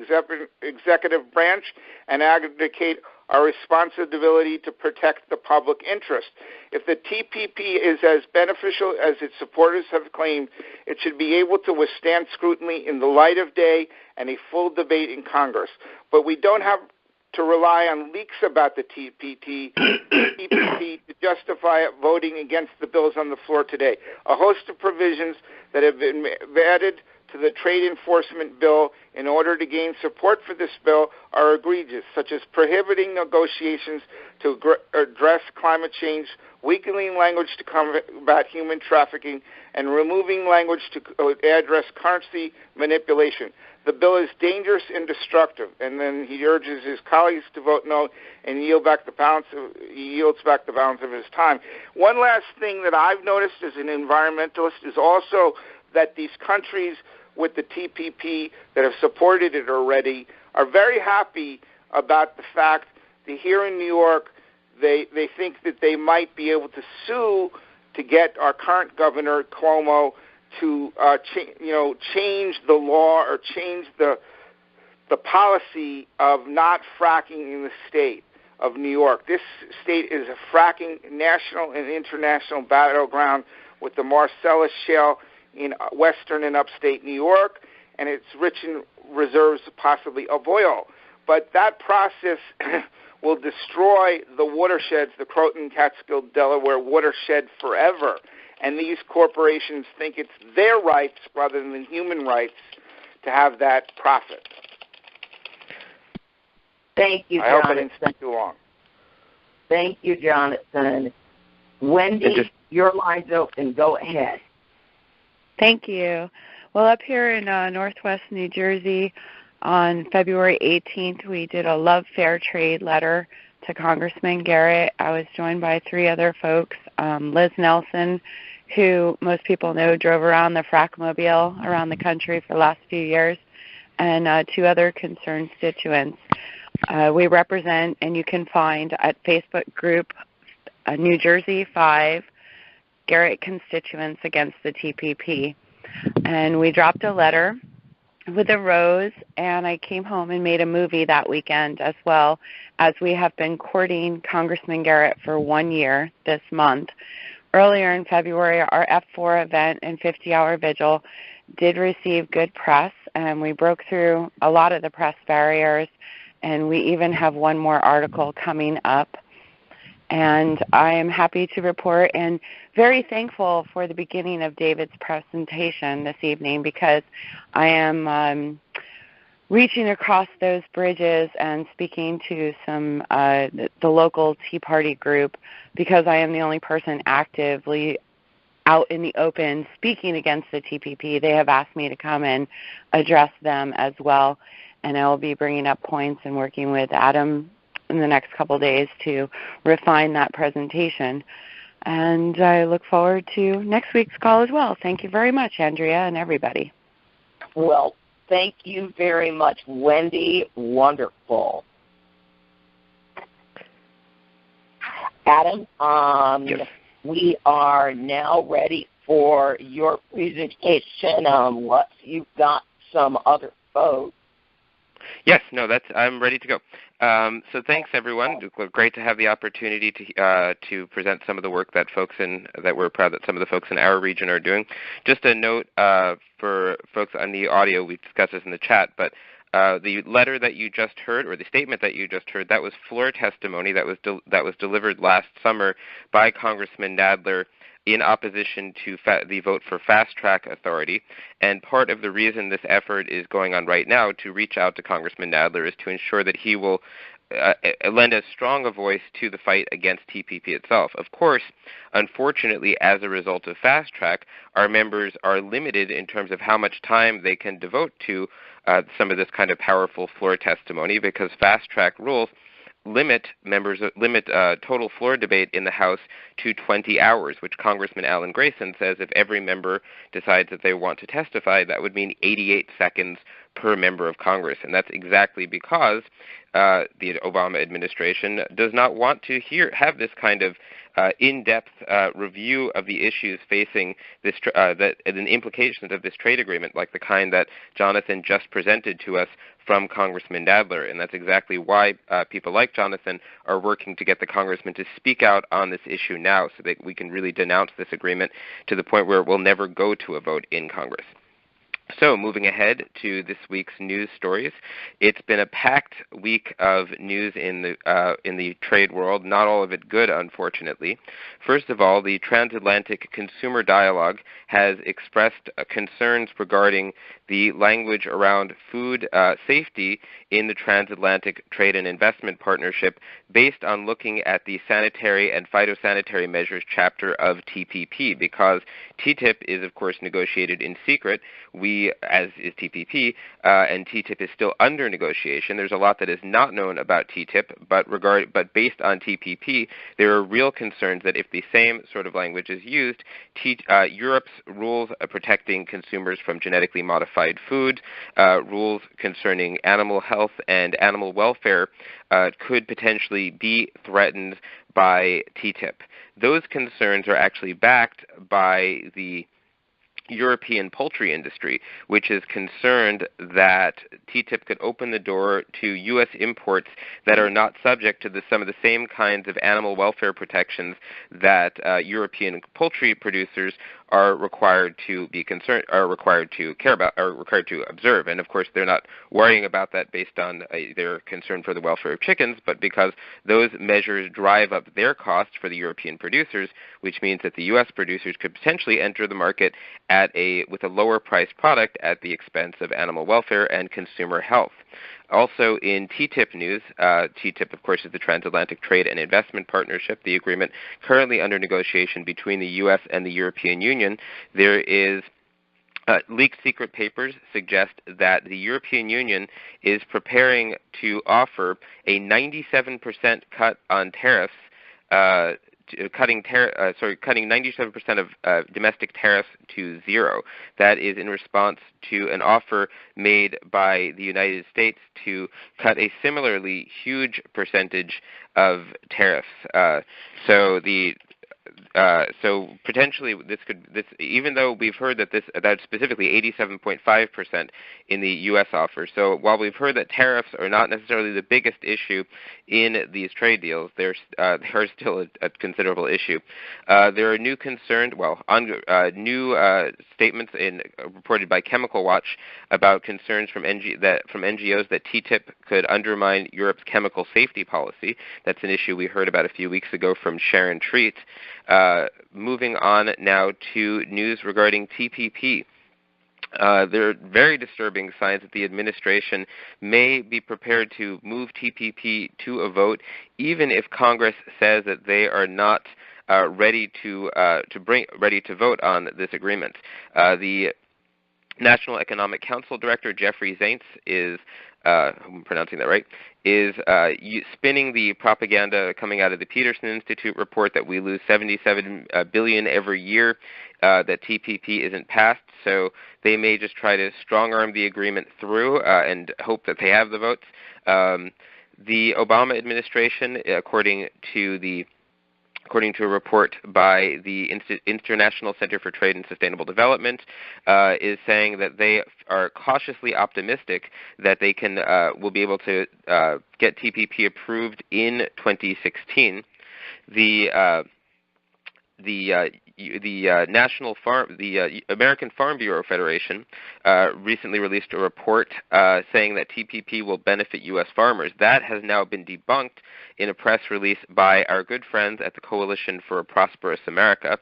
executive branch and abdicate our responsibility to protect the public interest. If the TPP is as beneficial as its supporters have claimed, it should be able to withstand scrutiny in the light of day and a full debate in Congress. But we don't have to rely on leaks about the TPP to justify voting against the bills on the floor today. A host of provisions that have been added to the trade enforcement bill in order to gain support for this bill are egregious, such as prohibiting negotiations to address climate change, weakening language to combat human trafficking, and removing language to address currency manipulation. The bill is dangerous and destructive, and then he urges his colleagues to vote no and yields back the balance of his time. One last thing that I've noticed as an environmentalist is also that these countries with the TPP that have supported it already are very happy about the fact that here in New York they think that they might be able to sue to get our current governor, Cuomo, to change the law or change the policy of not fracking in the state of New York. This state is a fracking national and international battleground with the Marcellus Shale in western and upstate New York, and it's rich in reserves possibly of oil. But that process will destroy the watersheds, the Korten, Catskill, Delaware watershed forever. And these corporations think it's their rights rather than human rights to have that profit. Thank you, Jonathan. I hope I didn't spend too long. Thank you, Jonathan. Wendy, your line's open. Go ahead. Thank you. Well, up here in northwest New Jersey on February 18th, we did a Love Fair Trade letter to Congressman Garrett. I was joined by 3 other folks, Liz Nelson, who most people know drove around the Frackmobile around the country for the last few years, and 2 other concerned constituents. We represent, and you can find at Facebook group, New Jersey 5, Garrett Constituents Against the TPP. And we dropped a letter with a rose, and I came home and made a movie that weekend as well, as we have been courting Congressman Garrett for 1 year this month. Earlier in February, our F4 event and 50-hour vigil did receive good press, and we broke through a lot of the press barriers, and we even have one more article coming up. And I am happy to report and very thankful for the beginning of David's presentation this evening, because I am reaching across those bridges and speaking to some the local Tea Party group, because I am the only person actively out in the open speaking against the TPP. They have asked me to come and address them as well, and I will be bringing up points and working with Adam in the next couple of days to refine that presentation. And I look forward to next week's call as well. Thank you very much, Andrea, and everybody. Well, thank you very much, Wendy. Wonderful. Adam, yes. We are now ready for your presentation. Unless you've got some other folks. Yes, no, I'm ready to go. So thanks, everyone. Great to have the opportunity to present some of the work that we're proud that some of the folks in our region are doing. Just a note for folks on the audio, we discussed this in the chat, but the letter that you just heard, or the statement that you just heard, that was floor testimony that was delivered last summer by Congressman Nadler in opposition to the vote for Fast Track Authority. And part of the reason this effort is going on right now to reach out to Congressman Nadler is to ensure that he will lend as strong a voice to the fight against TPP itself. Of course, unfortunately, as a result of Fast Track, our members are limited in terms of how much time they can devote to some of this kind of powerful floor testimony, because Fast Track rules limit total floor debate in the House to 20 hours, which Congressman Alan Grayson says if every member decides that they want to testify, that would mean 88 seconds per member of Congress. And that's exactly because the Obama administration does not want to have this kind of in-depth review of the issues facing this and the implications of this trade agreement, like the kind that Jonathan just presented to us from Congressman Nadler. And that's exactly why people like Jonathan are working to get the congressman to speak out on this issue now, so that we can really denounce this agreement to the point where it will never go to a vote in Congress. So moving ahead to this week's news stories, it's been a packed week of news in the trade world, not all of it good, unfortunately. First of all, the Transatlantic Consumer Dialogue has expressed concerns regarding the language around food safety in the Transatlantic Trade and Investment Partnership, based on looking at the sanitary and phytosanitary measures chapter of TPP, because TTIP is, of course, negotiated in secret. As is TPP, and TTIP is still under negotiation. There's a lot that is not known about TTIP, but based on TPP, there are real concerns that if the same sort of language is used, Europe's rules protecting consumers from genetically modified foods, rules concerning animal health and animal welfare could potentially be threatened by TTIP. Those concerns are actually backed by the European poultry industry, which is concerned that TTIP could open the door to U.S. imports that are not subject to some of the same kinds of animal welfare protections that European poultry producers are required to care about, are required to observe. And of course, they're not worrying about that based on their concern for the welfare of chickens, but because those measures drive up their costs for the European producers, which means that the U.S. producers could potentially enter the market with a lower priced product at the expense of animal welfare and consumer health. Also in TTIP news, TTIP, of course, is the Transatlantic Trade and Investment Partnership, the agreement currently under negotiation between the U.S. and the European Union. There is leaked secret papers suggest that the European Union is preparing to offer a 97% cut on tariffs, cutting 97% of domestic tariffs to zero. That is in response to an offer made by the United States to cut a similarly huge percentage of tariffs. So the so potentially this even though we've heard that that's specifically 87.5% in the U.S. offer. So while we've heard that tariffs are not necessarily the biggest issue in these trade deals, they're still a considerable issue. There are new new statements reported by Chemical Watch about concerns from NGOs that TTIP could undermine Europe's chemical safety policy. That's an issue we heard about a few weeks ago from Sharon Treat. Moving on now to news regarding TPP. There are very disturbing signs that the administration may be prepared to move TPP to a vote, even if Congress says that they are not ready to vote on this agreement. The National Economic Council Director Jeffrey Zaintz is, I'm pronouncing that right, is spinning the propaganda coming out of the Peterson Institute report that we lose $77 billion every year, that TPP isn't passed. So they may just try to strong-arm the agreement through and hope that they have the votes. The Obama administration, according to a report by the International Center for Trade and Sustainable Development, is saying that they are cautiously optimistic that they will be able to get TPP approved in 2016. The American Farm Bureau Federation recently released a report saying that TPP will benefit U.S. farmers. That has now been debunked in a press release by our good friends at the Coalition for a Prosperous America.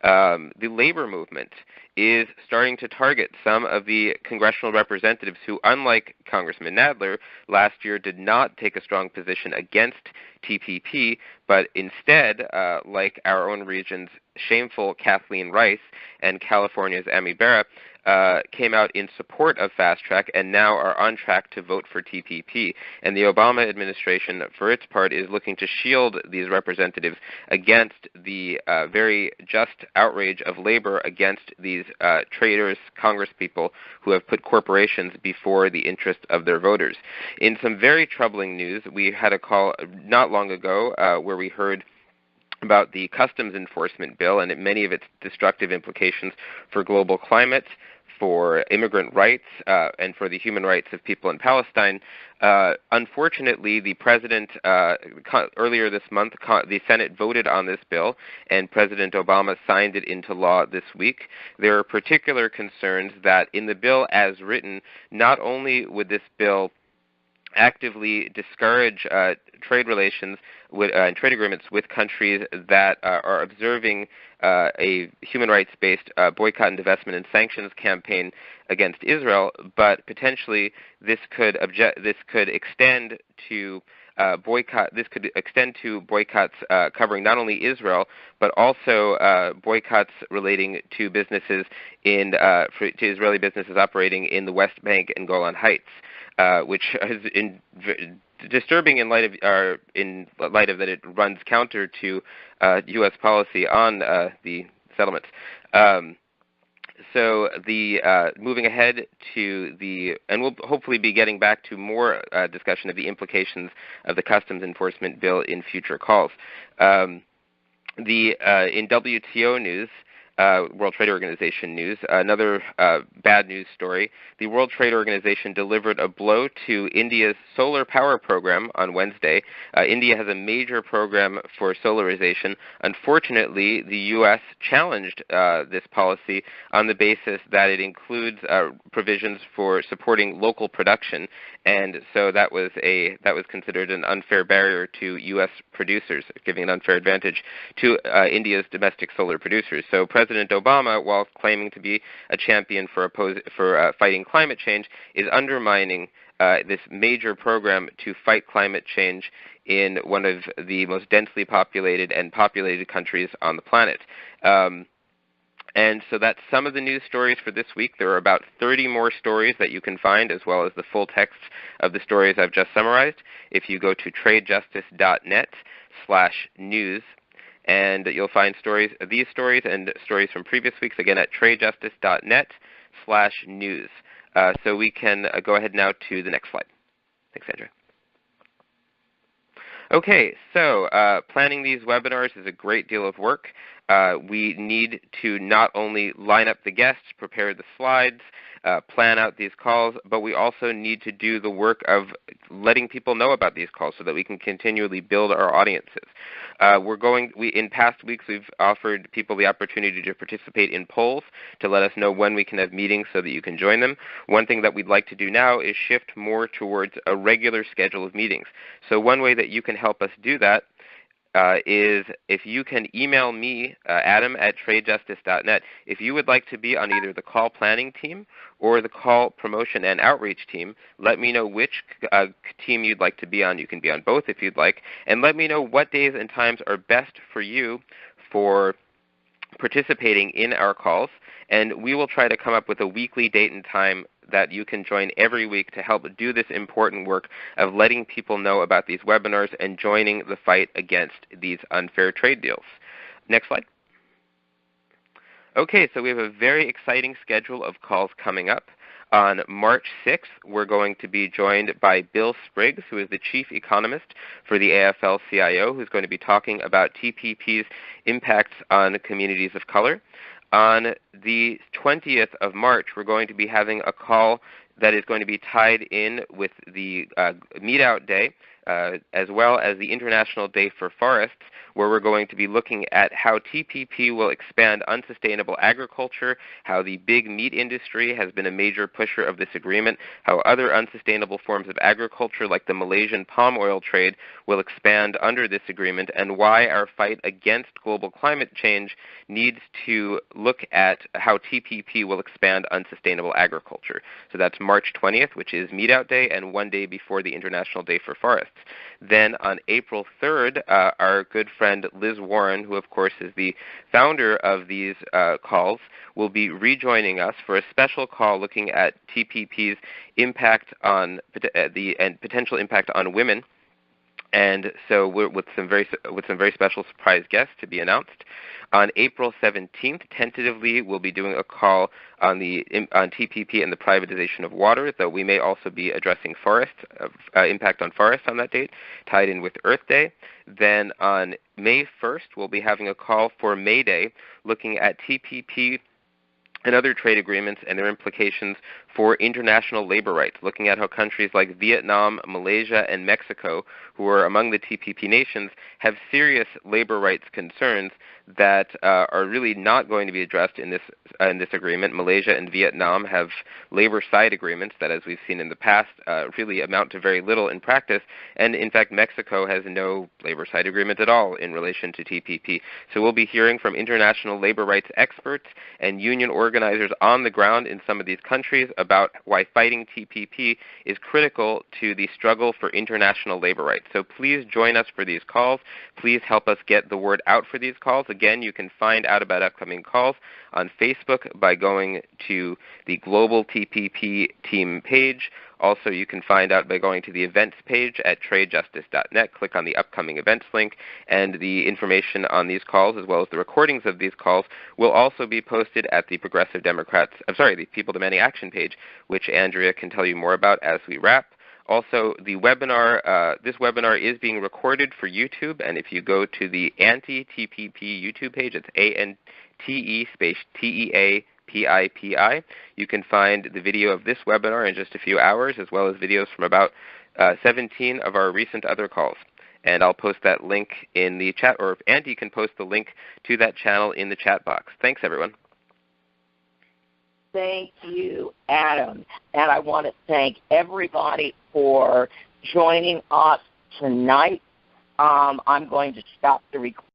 The labor movement is starting to target some of the congressional representatives who, unlike Congressman Nadler, last year did not take a strong position against TPP, but instead, like our own region's shameful Kathleen Rice and California's Amy Berra, came out in support of Fast Track and now are on track to vote for TPP. And the Obama administration, for its part, is looking to shield these representatives against the very just outrage of labor against these traitors, congresspeople who have put corporations before the interest of their voters. In some very troubling news, we had a call not long ago where we heard about the customs enforcement bill and many of its destructive implications for global climate, for immigrant rights, and for the human rights of people in Palestine. Unfortunately, the president, earlier this month, the Senate voted on this bill, and President Obama signed it into law this week. There are particular concerns that in the bill as written, not only would this bill actively discourage trade relations and trade agreements with countries that are observing a human rights-based boycott and divestment and sanctions campaign against Israel, but potentially this could extend to boycotts covering not only Israel but also boycotts relating to businesses to Israeli businesses operating in the West Bank and Golan Heights, which is disturbing in light of that it runs counter to U.S. policy on the settlements. So moving ahead and we'll hopefully be getting back to more discussion of the implications of the customs enforcement bill in future calls. In WTO news, World Trade Organization news, another bad news story. The World Trade Organization delivered a blow to India's solar power program on Wednesday. India has a major program for solarization. Unfortunately, the U.S. challenged this policy on the basis that it includes provisions for supporting local production, and so that was considered an unfair barrier to U.S. producers, giving an unfair advantage to India's domestic solar producers. So President Obama, while claiming to be a champion for fighting climate change, is undermining this major program to fight climate change in one of the most densely populated and populated countries on the planet. And so that's some of the news stories for this week. There are about 30 more stories that you can find, as well as the full text of the stories I've just summarized, if you go to tradejustice.net/news. And you'll find these stories and stories from previous weeks, again, at tradejustice.net/news. So we can go ahead now to the next slide. Thanks, Andrea. Okay, so planning these webinars is a great deal of work. We need to not only line up the guests, prepare the slides, plan out these calls, but we also need to do the work of letting people know about these calls so that we can continually build our audiences. In past weeks, we've offered people the opportunity to participate in polls to let us know when we can have meetings so that you can join them. One thing that we'd like to do now is shift more towards a regular schedule of meetings. So one way that you can help us do that is if you can email me, adam@tradejustice.net, if you would like to be on either the call planning team or the call promotion and outreach team. Let me know which team you'd like to be on. You can be on both if you'd like. And let me know what days and times are best for you for participating in our calls. And we will try to come up with a weekly date and time that you can join every week to help do this important work of letting people know about these webinars and joining the fight against these unfair trade deals. Next slide. Okay, so we have a very exciting schedule of calls coming up. On March 6th, we're going to be joined by Bill Spriggs, who is the chief economist for the AFL-CIO, who's going to be talking about TPP's impacts on communities of color. On the 20th of March, we're going to be having a call that is going to be tied in with the Meet-Out Day, as well as the International Day for Forests, where we're going to be looking at how TPP will expand unsustainable agriculture, how the big meat industry has been a major pusher of this agreement, how other unsustainable forms of agriculture like the Malaysian palm oil trade will expand under this agreement, and why our fight against global climate change needs to look at how TPP will expand unsustainable agriculture. So that's March 20th, which is Meet-Out Day, and one day before the International Day for Forests. Then on April 3rd, our good friend Liz Warren, who of course is the founder of these calls, will be rejoining us for a special call looking at TPP's impact on and potential impact on women. And so we're with some very special surprise guests to be announced. On April 17th, tentatively, we'll be doing a call on TPP and the privatization of water, though we may also be addressing impact on forests on that date, tied in with Earth Day. Then on May 1st, we'll be having a call for May Day, looking at TPP and other trade agreements and their implications for international labor rights, looking at how countries like Vietnam, Malaysia, and Mexico, who are among the TPP nations, have serious labor rights concerns that are really not going to be addressed in this agreement. Malaysia and Vietnam have labor side agreements that, as we've seen in the past, really amount to very little in practice. And in fact, Mexico has no labor side agreement at all in relation to TPP. So we'll be hearing from international labor rights experts and union organizers on the ground in some of these countries about why fighting TPP is critical to the struggle for international labor rights. So please join us for these calls. Please help us get the word out for these calls. Again, you can find out about upcoming calls on Facebook by going to the Global TPP Team page. Also, you can find out by going to the events page at tradejustice.net. Click on the upcoming events link, and the information on these calls, as well as the recordings of these calls, will also be posted at the the People Demanding Action page, which Andrea can tell you more about as we wrap. Also, the webinar, this webinar is being recorded for YouTube, and if you go to the anti-TPP YouTube page, it's ANTE space TEAPIPI, you can find the video of this webinar in just a few hours, as well as videos from about 17 of our recent other calls. And I'll post that link in the chat, or if Andy can post the link to that channel in the chat box. Thanks, everyone. Thank you, Adam. And I want to thank everybody for joining us tonight. I'm going to stop the recording.